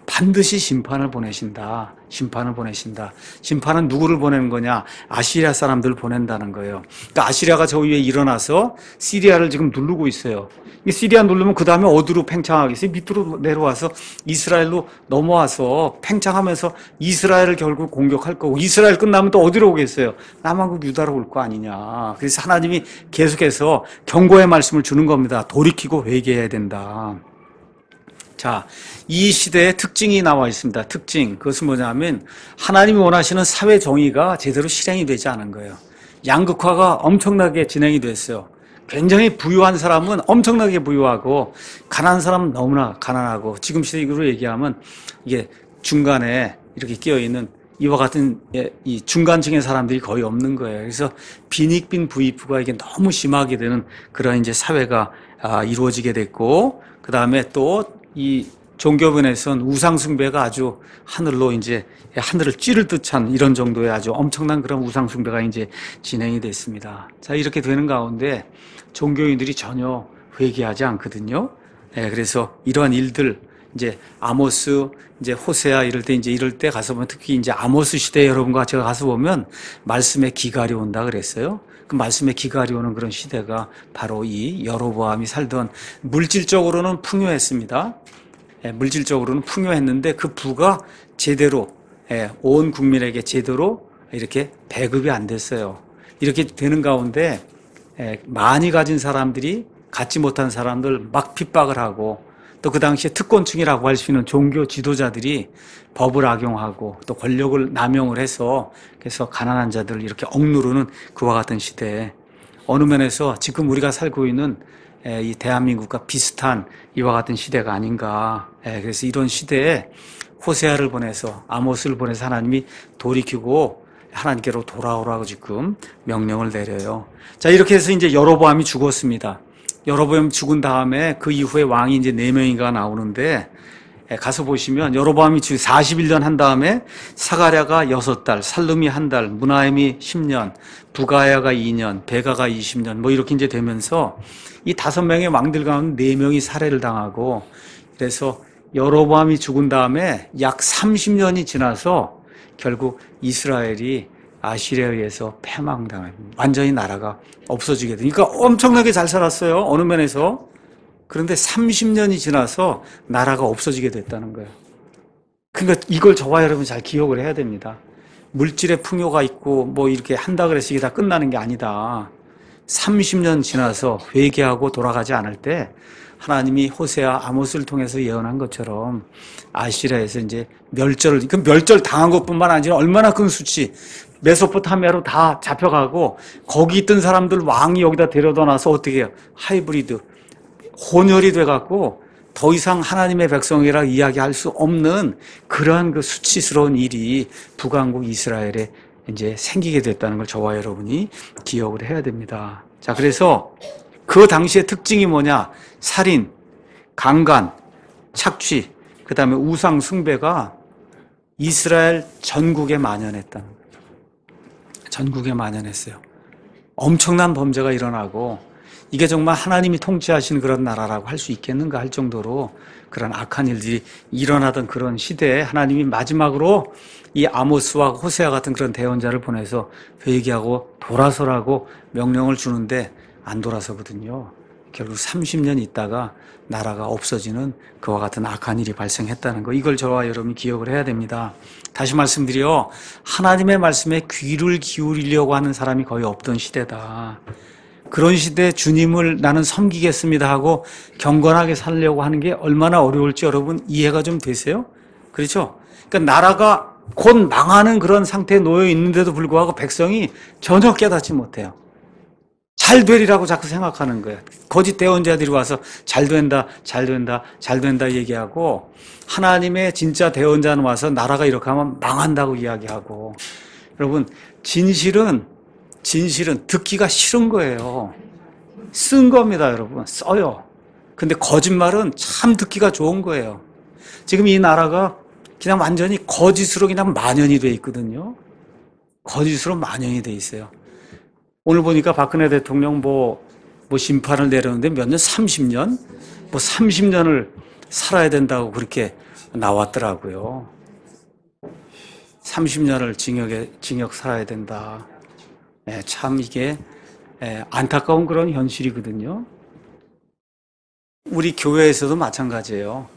반드시 심판을 보내신다. 심판을 보내신다. 심판은 누구를 보내는 거냐? 아시리아 사람들을 보낸다는 거예요. 그러니까 아시리아가 저 위에 일어나서 시리아를 지금 누르고 있어요. 이 시리아 누르면 그 다음에 어디로 팽창하겠어요? 밑으로 내려와서 이스라엘로 넘어와서 팽창하면서 이스라엘을 결국 공격할 거고, 이스라엘 끝나면 또 어디로 오겠어요? 남한국 유다로 올 거 아니냐. 그래서 하나님이 계속해서 경고의 말씀을 주는 겁니다. 돌이키고 회개해야 된다. 자, 이 시대의 특징이 나와 있습니다. 특징. 그것은 뭐냐면 하나님이 원하시는 사회 정의가 제대로 실행이 되지 않은 거예요. 양극화가 엄청나게 진행이 됐어요. 굉장히 부유한 사람은 엄청나게 부유하고 가난한 사람은 너무나 가난하고, 지금 시대로 얘기하면 이게 중간에 이렇게 끼어있는 이와 같은 이 중간층의 사람들이 거의 없는 거예요. 그래서 빈익빈 부익부가 이게 너무 심하게 되는 그런 이제 사회가 이루어지게 됐고, 그 다음에 또 이 종교변에선 우상숭배가 아주 하늘로 이제 하늘을 찌를 듯한 이런 정도의 아주 엄청난 그런 우상숭배가 이제 진행이 됐습니다. 자, 이렇게 되는 가운데 종교인들이 전혀 회개하지 않거든요. 네, 그래서 이러한 일들, 이제 아모스, 이제 호세아 이럴 때 가서 보면, 특히 이제 아모스 시대에 여러분과 제가 가서 보면 말씀의 기갈이 온다 그랬어요. 그 말씀의 기갈이 오는 그런 시대가 바로 이 여로보암이 살던, 물질적으로는 풍요했습니다. 물질적으로는 풍요했는데 그 부가 제대로 온 국민에게 제대로 이렇게 배급이 안 됐어요. 이렇게 되는 가운데 많이 가진 사람들이 갖지 못한 사람들 막 핍박을 하고, 또 그 당시에 특권층이라고 할 수 있는 종교 지도자들이 법을 악용하고 또 권력을 남용을 해서, 그래서 가난한 자들을 이렇게 억누르는 그와 같은 시대에, 어느 면에서 지금 우리가 살고 있는 이 대한민국과 비슷한 이와 같은 시대가 아닌가. 그래서 이런 시대에 호세아를 보내서, 아모스를 보내서 하나님이 돌이키고 하나님께로 돌아오라고 지금 명령을 내려요. 자, 이렇게 해서 이제 여로보암이 죽었습니다. 여로보암 죽은 다음에 그 이후에 왕이 이제 4명인가 나오는데, 가서 보시면 여로보암이 41년 한 다음에 사가랴가 6달, 살룸이 1달, 무나임이 10년, 부가야가 2년, 베가가 20년, 뭐 이렇게 이제 되면서 이 5명의 왕들 가운데 4명이 살해를 당하고, 그래서 여로보암이 죽은 다음에 약 30년이 지나서 결국 이스라엘이 아시리아에 의해서 패망당합니다. 완전히 나라가 없어지게 되니까 엄청나게 잘 살았어요. 어느 면에서. 그런데 30년이 지나서 나라가 없어지게 됐다는 거예요. 그러니까 이걸 저와 여러분 잘 기억을 해야 됩니다. 물질의 풍요가 있고 뭐 이렇게 한다 그래서 이게 다 끝나는 게 아니다. 30년 지나서 회개하고 돌아가지 않을 때 하나님이 호세아, 아모스를 통해서 예언한 것처럼 아시리아에서 이제 그 멸절 당한 것뿐만 아니라 얼마나 큰 수치, 메소포타미아로 다 잡혀가고 거기 있던 사람들 왕이 여기다 데려다 놔서 어떻게 해요? 하이브리드, 혼혈이 돼갖고 더 이상 하나님의 백성이라 이야기할 수 없는 그러한 그 수치스러운 일이 북왕국 이스라엘에 이제 생기게 됐다는 걸 저와 여러분이 기억을 해야 됩니다. 자, 그래서 그 당시의 특징이 뭐냐? 살인, 강간, 착취, 그 다음에 우상 숭배가 이스라엘 전국에 만연했다는 거예요. 전국에 만연했어요. 엄청난 범죄가 일어나고, 이게 정말 하나님이 통치하시는 그런 나라라고 할 수 있겠는가 할 정도로 그런 악한 일들이 일어나던 그런 시대에 하나님이 마지막으로 이 아모스와 호세아 같은 그런 대언자를 보내서 회개하고 돌아서라고 명령을 주는데 안 돌아서거든요. 결국 30년 있다가 나라가 없어지는 그와 같은 악한 일이 발생했다는 거, 이걸 저와 여러분이 기억을 해야 됩니다. 다시 말씀드려, 하나님의 말씀에 귀를 기울이려고 하는 사람이 거의 없던 시대다. 그런 시대에 주님을 나는 섬기겠습니다 하고 경건하게 살려고 하는 게 얼마나 어려울지 여러분 이해가 좀 되세요? 그렇죠? 그러니까 나라가 곧 망하는 그런 상태에 놓여 있는데도 불구하고 백성이 전혀 깨닫지 못해요. 잘 되리라고 자꾸 생각하는 거예요. 거짓 대언자들이 와서 잘 된다, 잘 된다, 잘 된다 얘기하고, 하나님의 진짜 대언자는 와서 나라가 이렇게 하면 망한다고 이야기하고. 여러분, 진실은 듣기가 싫은 거예요. 쓴 겁니다, 여러분. 써요. 근데 거짓말은 참 듣기가 좋은 거예요. 지금 이 나라가 그냥 완전히 거짓으로 그냥 만연이 돼 있거든요. 거짓으로 만연이 돼 있어요. 오늘 보니까 박근혜 대통령 뭐 심판을 내렸는데 몇 년? 30년? 30년을 살아야 된다고 그렇게 나왔더라고요. 30년을 징역 살아야 된다. 참 이게 안타까운 그런 현실이거든요. 우리 교회에서도 마찬가지예요.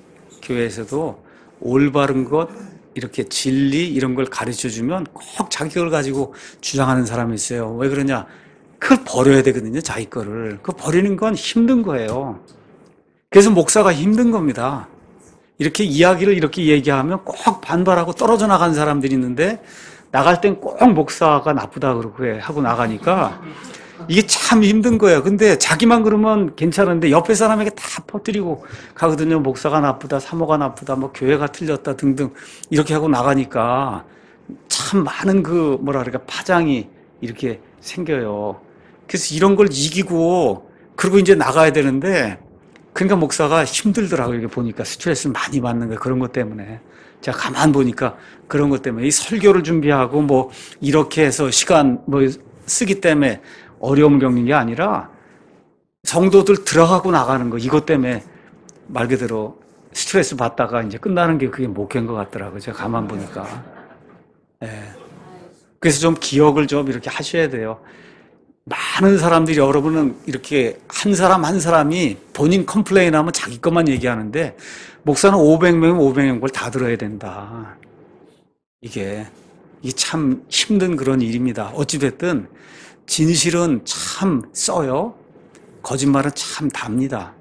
교회에서도 올바른 것, 이렇게 진리 이런 걸 가르쳐주면 꼭 자기 걸 가지고 주장하는 사람이 있어요. 왜 그러냐? 그걸 버려야 되거든요. 자기 거를. 그거 버리는 건 힘든 거예요. 그래서 목사가 힘든 겁니다. 이렇게 이야기를 이렇게 얘기하면 꼭 반발하고 떨어져 나간 사람들이 있는데 나갈 땐 꼭 목사가 나쁘다 그러고 하고 나가니까 이게 참 힘든 거예요. 근데 자기만 그러면 괜찮은데 옆에 사람에게 다 퍼뜨리고 가거든요. 목사가 나쁘다, 사모가 나쁘다, 뭐 교회가 틀렸다 등등 이렇게 하고 나가니까 참 많은 그 뭐라 그럴까 파장이 이렇게 생겨요. 그래서 이런 걸 이기고 그리고 이제 나가야 되는데 그러니까 목사가 힘들더라고요. 이렇게 보니까 스트레스를 많이 받는 거예요. 그런 것 때문에. 제가 가만 보니까 그런 것 때문에 이 설교를 준비하고 뭐 이렇게 해서 시간 뭐 쓰기 때문에 어려움을 겪는 게 아니라 성도들 들어가고 나가는 거 이것 때문에 말 그대로 스트레스 받다가 이제 끝나는 게 그게 목회인 것 같더라고요. 제가 가만 보니까. 그래서 좀 기억을 좀 이렇게 하셔야 돼요. 많은 사람들이 여러분은 이렇게 한 사람 한 사람이 본인 컴플레인하면 자기 것만 얘기하는데 목사는 500명이면 500명 걸 다 들어야 된다. 이게 참 힘든 그런 일입니다. 어찌됐든 진실은 참 써요. 거짓말은 참 답니다.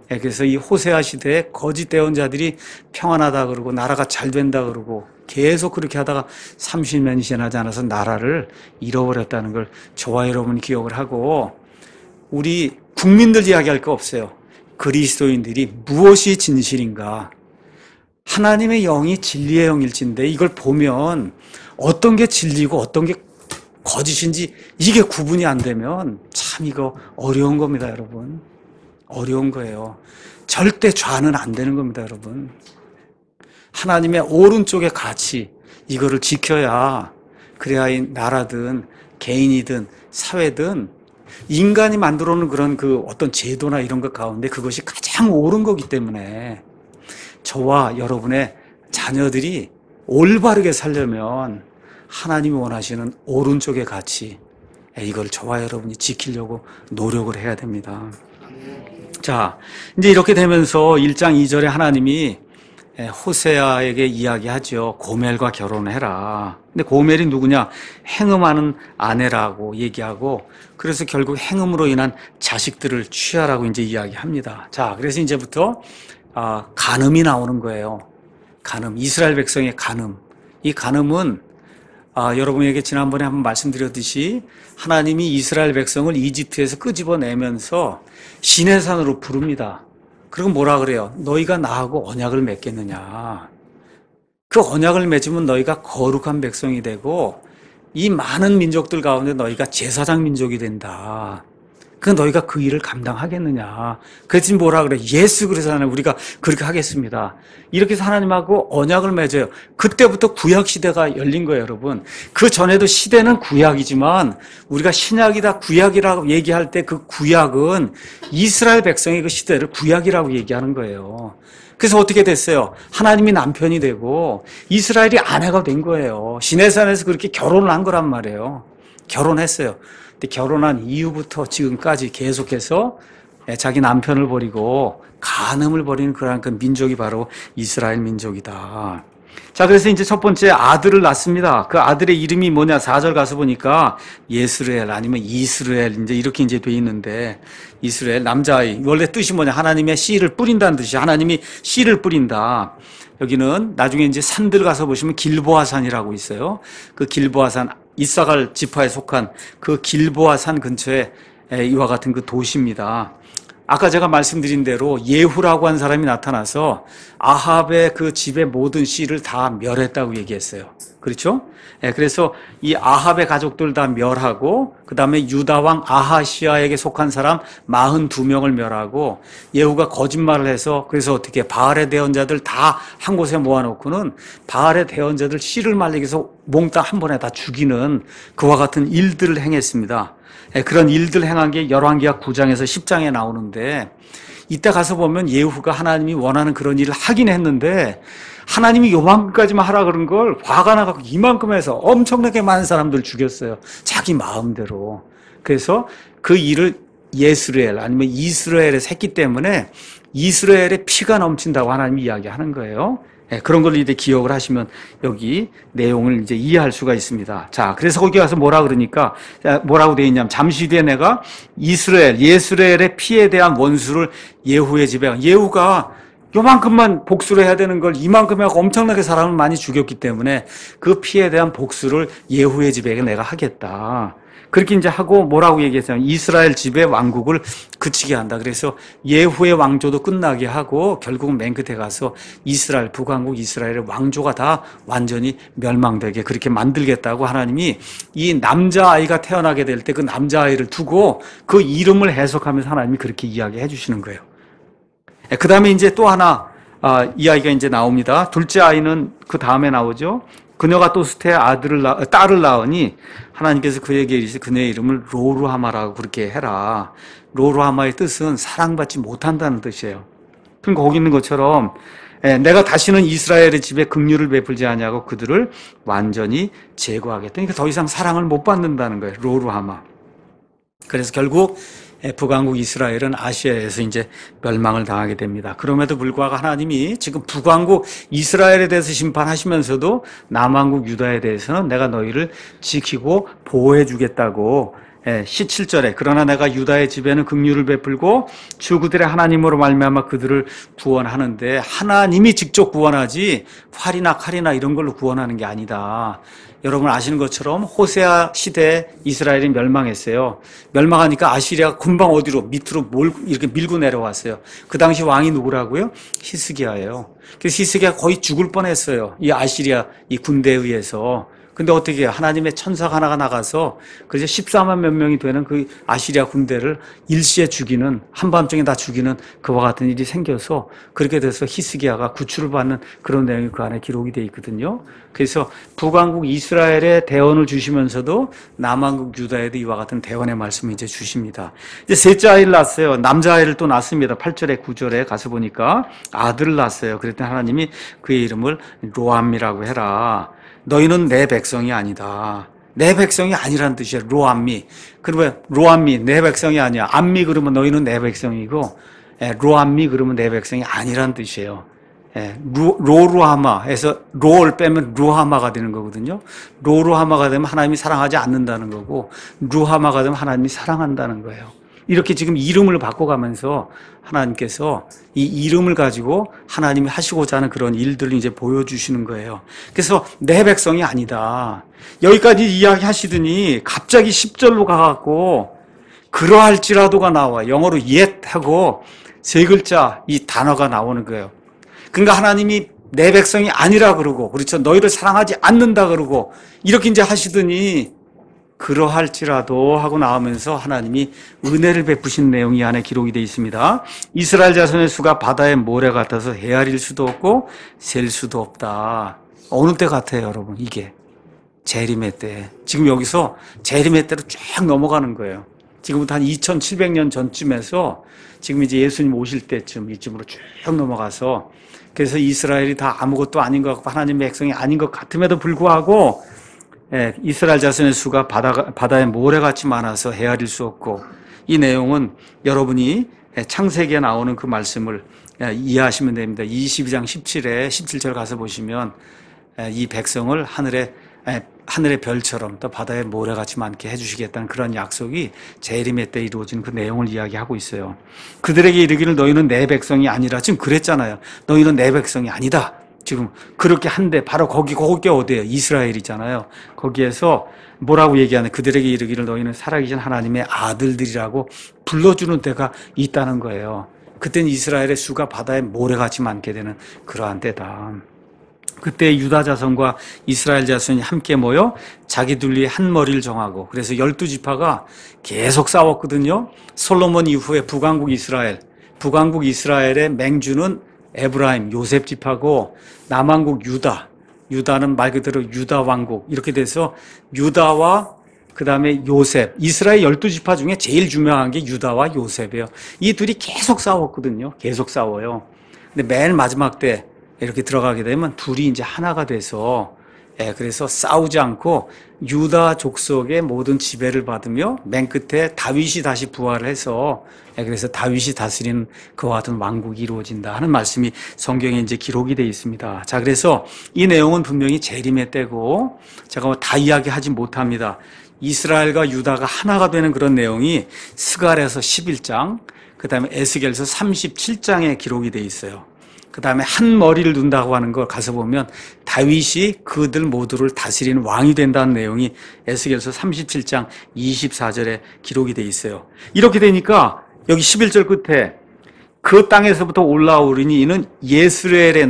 그래서 이 호세아 시대에 거짓 대언자들이 평안하다 그러고 나라가 잘 된다 그러고 계속 그렇게 하다가 30년이 지나지 않아서 나라를 잃어버렸다는 걸 저와 여러분이 기억을 하고 우리 국민들 이야기할 거 없어요. 그리스도인들이 무엇이 진실인가? 하나님의 영이 진리의 영일진데 이걸 보면 어떤 게 진리고 어떤 게 거짓인지 이게 구분이 안 되면 참 이거 어려운 겁니다, 여러분. 어려운 거예요. 절대 좌는 안 되는 겁니다, 여러분. 하나님의 오른쪽의 가치 이거를 지켜야 그래야 이 나라든 개인이든 사회든 인간이 만들어 놓은 그런 그 어떤 제도나 이런 것 가운데 그것이 가장 옳은 거기 때문에 저와 여러분의 자녀들이 올바르게 살려면 하나님이 원하시는 오른쪽의 가치 이걸 저와 여러분이 지키려고 노력을 해야 됩니다. 자, 이제 이렇게 되면서 1장 2절에 하나님이 호세아에게 이야기하죠. 고멜과 결혼해라. 근데 고멜이 누구냐? 행음하는 아내라고 얘기하고 그래서 결국 행음으로 인한 자식들을 취하라고 이제 이야기합니다. 자, 그래서 이제부터 간음이 나오는 거예요. 간음, 이스라엘 백성의 간음. 이 간음은 여러분에게 지난번에 한번 말씀드렸듯이 하나님이 이스라엘 백성을 이집트에서 끄집어내면서 시내산으로 부릅니다. 그리고 뭐라 그래요? 너희가 나하고 언약을 맺겠느냐. 그 언약을 맺으면 너희가 거룩한 백성이 되고 이 많은 민족들 가운데 너희가 제사장 민족이 된다. 그 너희가 그 일을 감당하겠느냐. 그랬더니 뭐라 그래? 예스 그러잖아요. 우리가 그렇게 하겠습니다. 이렇게 해서 하나님하고 언약을 맺어요. 그때부터 구약 시대가 열린 거예요, 여러분. 그 전에도 시대는 구약이지만 우리가 신약이다 구약이라고 얘기할 때 그 구약은 이스라엘 백성의 그 시대를 구약이라고 얘기하는 거예요. 그래서 어떻게 됐어요? 하나님이 남편이 되고 이스라엘이 아내가 된 거예요. 시내산에서 그렇게 결혼을 한 거란 말이에요. 결혼했어요. 근데 결혼한 이후부터 지금까지 계속해서 자기 남편을 버리고 간음을 벌이는 그러한 그 민족이 바로 이스라엘 민족이다. 자, 그래서 이제 첫 번째 아들을 낳습니다. 그 아들의 이름이 뭐냐? 4절 가서 보니까 예스르엘 아니면 이스라엘 이제 이렇게 이제 돼 있는데 이스라엘 남자아이 원래 뜻이 뭐냐? 하나님의 씨를 뿌린다는 뜻이 하나님이 씨를 뿌린다. 여기는 나중에 이제 산들 가서 보시면 길보아산이라고 있어요. 그 길보아산 이사갈 지파에 속한 그 길보아산 근처에 이와 같은 그 도시입니다. 아까 제가 말씀드린 대로 예후라고 한 사람이 나타나서 아합의 그 집의 모든 씨를 다 멸했다고 얘기했어요. 그렇죠? 그래서 이 아합의 가족들 다 멸하고 그 다음에 유다 왕 아하시아에게 속한 사람 42명을 멸하고 예후가 거짓말을 해서 그래서 어떻게 바알의 대언자들 다 한 곳에 모아놓고는 바알의 대언자들 씨를 말리기 위해서 몽땅 한 번에 다 죽이는 그와 같은 일들을 행했습니다. 그런 일들 행한 게 열왕기하 9장에서 10장에 나오는데 이때 가서 보면 예후가 하나님이 원하는 그런 일을 하긴 했는데 하나님이 요만큼까지만 하라 그런 걸 화가 나갖고 이만큼 해서 엄청나게 많은 사람들 죽였어요. 자기 마음대로. 그래서 그 일을 예스르엘 아니면 이스라엘에서 했기 때문에 이스라엘의 피가 넘친다고 하나님이 이야기하는 거예요. 그런 걸 이제 기억을 하시면 여기 내용을 이제 이해할 수가 있습니다. 자, 그래서 거기 가서 뭐라 그러니까, 뭐라고 되어 있냐면, 잠시 뒤에 내가 예스라엘의 피에 대한 원수를 예후의 집에, 예후가 요만큼만 복수를 해야 되는 걸 이만큼 하고 엄청나게 사람을 많이 죽였기 때문에 그 피에 대한 복수를 예후의 집에 내가 하겠다. 그렇게 이제 하고 뭐라고 얘기했어요? 이스라엘 집의 왕국을 그치게 한다. 그래서 예후의 왕조도 끝나게 하고 결국은 맨 끝에 가서 이스라엘, 북왕국 이스라엘의 왕조가 다 완전히 멸망되게 그렇게 만들겠다고 하나님이 이 남자아이가 태어나게 될 때 그 남자아이를 두고 그 이름을 해석하면서 하나님이 그렇게 이야기해 주시는 거예요. 그 다음에 이제 또 하나 이야기가 이제 나옵니다. 둘째 아이는 그 다음에 나오죠. 그녀가 또 수태의 딸을 낳으니 하나님께서 그에게 이르시되 그녀의 이름을 로루하마라고 그렇게 해라. 로루하마의 뜻은 사랑받지 못한다는 뜻이에요. 그러니까 거기 있는 것처럼 내가 다시는 이스라엘의 집에 긍휼을 베풀지 아니하고 그들을 완전히 제거하겠다. 그러니까 더 이상 사랑을 못 받는다는 거예요. 로루하마. 그래서 결국 북왕국 이스라엘은 아시아에서 이제 멸망을 당하게 됩니다. 그럼에도 불구하고 하나님이 지금 북왕국 이스라엘에 대해서 심판하시면서도 남왕국 유다에 대해서는 내가 너희를 지키고 보호해 주겠다고 17절에 그러나 내가 유다의 집에는 긍휼을 베풀고 주 그들의 하나님으로 말미암아 그들을 구원하는데 하나님이 직접 구원하지 활이나 칼이나 이런 걸로 구원하는 게 아니다. 여러분 아시는 것처럼 호세아 시대에 이스라엘이 멸망했어요. 멸망하니까 아시리아가 금방 어디로 밑으로 이렇게 밀고 내려왔어요. 그 당시 왕이 누구라고요? 히스기야예요. 그래서 히스기야가 거의 죽을 뻔했어요. 이 아시리아 이 군대에 의해서. 근데 어떻게 해요? 하나님의 천사가 하나가 나가서 그래서 14만 몇 명이 되는 그 아시리아 군대를 일시에 죽이는 한밤중에 다 죽이는 그와 같은 일이 생겨서 그렇게 돼서 히스기야가 구출을 받는 그런 내용이 그 안에 기록이 되어 있거든요. 그래서 북왕국 이스라엘에 대언을 주시면서도 남왕국 유다에도 이와 같은 대언의 말씀을 이제 주십니다. 이제 셋째 아이를 낳았어요. 남자아이를 또 낳습니다. 8절에 9절에 가서 보니까 아들을 낳았어요. 그랬더니 하나님이 그의 이름을 로암미라고 해라. 너희는 내 백성이 아니다. 내 백성이 아니라는 뜻이에요. 로암미. 그러면 로암미 내 백성이 아니야. 암미 그러면 너희는 내 백성이고 로암미 그러면 내 백성이 아니라는 뜻이에요. 로루하마에서 로를 빼면 루하마가 되는 거거든요. 로루하마가 되면 하나님이 사랑하지 않는다는 거고 루하마가 되면 하나님이 사랑한다는 거예요. 이렇게 지금 이름을 바꿔가면서 하나님께서 이 이름을 가지고 하나님이 하시고자 하는 그런 일들을 이제 보여주시는 거예요. 그래서 내 백성이 아니다. 여기까지 이야기하시더니 갑자기 10절로 가갖고 그러할지라도가 나와. 영어로 yet 하고 세 글자 이 단어가 나오는 거예요. 그러니까 하나님이 내 백성이 아니라 그러고 그렇죠. 너희를 사랑하지 않는다 그러고 이렇게 이제 하시더니 그러할지라도 하고 나오면서 하나님이 은혜를 베푸신 내용이 안에 기록이 되어 있습니다. 이스라엘 자손의 수가 바다의 모래 같아서 헤아릴 수도 없고 셀 수도 없다. 어느 때 같아요, 여러분? 이게 재림의 때. 지금 여기서 재림의 때로 쫙 넘어가는 거예요. 지금부터 한 2700년 전쯤에서 지금 이제 예수님 오실 때쯤 이쯤으로 쭉 넘어가서 그래서 이스라엘이 다 아무것도 아닌 것 같고 하나님의 백성이 아닌 것 같음에도 불구하고 이스라엘 자손의 수가 바다에 모래같이 많아서 헤아릴 수 없고 이 내용은 여러분이 창세기에 나오는 그 말씀을 이해하시면 됩니다. 22장 17절 가서 보시면 이 백성을 하늘의 별처럼 또 바다에 모래같이 많게 해주시겠다는 그런 약속이 재림의 때 이루어진 그 내용을 이야기하고 있어요. 그들에게 이르기를 너희는 내 백성이 아니라 지금 그랬잖아요. 너희는 내 백성이 아니다. 지금 그렇게 한데 바로 거기 어디예요? 이스라엘이잖아요. 거기에서 뭐라고 얘기하는 그들에게 이르기를 너희는 살아계신 하나님의 아들들이라고 불러주는 데가 있다는 거예요. 그때는 이스라엘의 수가 바다에 모래같이 많게 되는 그러한 때다. 그때 유다 자손과 이스라엘 자손이 함께 모여 자기들 위에 한 머리를 정하고 그래서 12지파가 계속 싸웠거든요. 솔로몬 이후에 북왕국 이스라엘의 맹주는 에브라임, 요셉 지파고 남왕국 유다는 말 그대로 유다 왕국 이렇게 돼서 유다와 그 다음에 요셉, 이스라엘 12지파 중에 제일 유명한 게 유다와 요셉이에요. 이 둘이 계속 싸웠거든요. 계속 싸워요. 근데 맨 마지막 때 이렇게 들어가게 되면 둘이 이제 하나가 돼서 그래서 싸우지 않고 유다 족속의 모든 지배를 받으며 맨 끝에 다윗이 다시 부활을 해서 그래서 다윗이 다스리는 그와 같은 왕국이 이루어진다 하는 말씀이 성경에 이제 기록이 되어 있습니다. 자, 그래서 이 내용은 분명히 재림의 때고 제가 뭐 다 이야기하지 못합니다. 이스라엘과 유다가 하나가 되는 그런 내용이 스갈에서 11장, 그 다음에 에스겔서 37장에 기록이 되어 있어요. 그 다음에 한 머리를 둔다고 하는 걸 가서 보면 다윗이 그들 모두를 다스리는 왕이 된다는 내용이 에스겔서 37장 24절에 기록이 되어 있어요. 이렇게 되니까 여기 11절 끝에 그 땅에서부터 올라오리니 이는 이스라엘의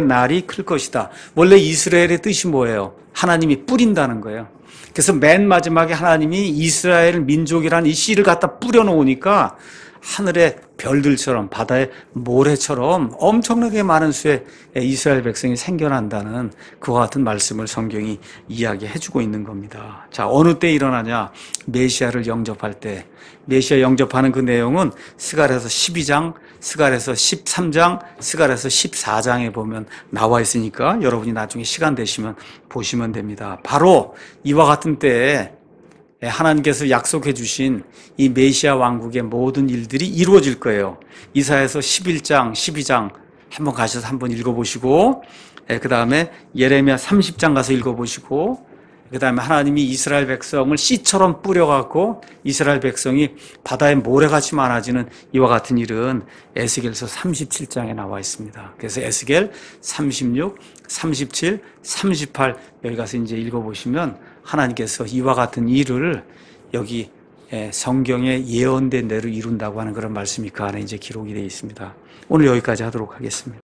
날이 클 것이다. 원래 이스라엘의 뜻이 뭐예요? 하나님이 뿌린다는 거예요. 그래서 맨 마지막에 하나님이 이스라엘 민족이라는 이 씨를 갖다 뿌려놓으니까 하늘의 별들처럼 바다의 모래처럼 엄청나게 많은 수의 이스라엘 백성이 생겨난다는 그와 같은 말씀을 성경이 이야기해주고 있는 겁니다. 자, 어느 때 일어나냐? 메시아를 영접할 때. 메시아 영접하는 그 내용은 스갈에서 12장, 스갈에서 13장, 스갈에서 14장에 보면 나와 있으니까 여러분이 나중에 시간 되시면 보시면 됩니다. 바로 이와 같은 때에 하나님께서 약속해 주신 이 메시아 왕국의 모든 일들이 이루어질 거예요. 이사야서 11장, 12장 한번 가셔서 한번 읽어보시고 그 다음에 예레미야 30장 가서 읽어보시고 그 다음에 하나님이 이스라엘 백성을 씨처럼 뿌려갖고 이스라엘 백성이 바다에 모래같이 많아지는 이와 같은 일은 에스겔서 37장에 나와 있습니다. 그래서 에스겔 36, 37, 38 여기 가서 이제 읽어보시면 하나님께서 이와 같은 일을 여기 성경에 예언된 대로 이룬다고 하는 그런 말씀이 그 안에 이제 기록이 되어 있습니다. 오늘 여기까지 하도록 하겠습니다.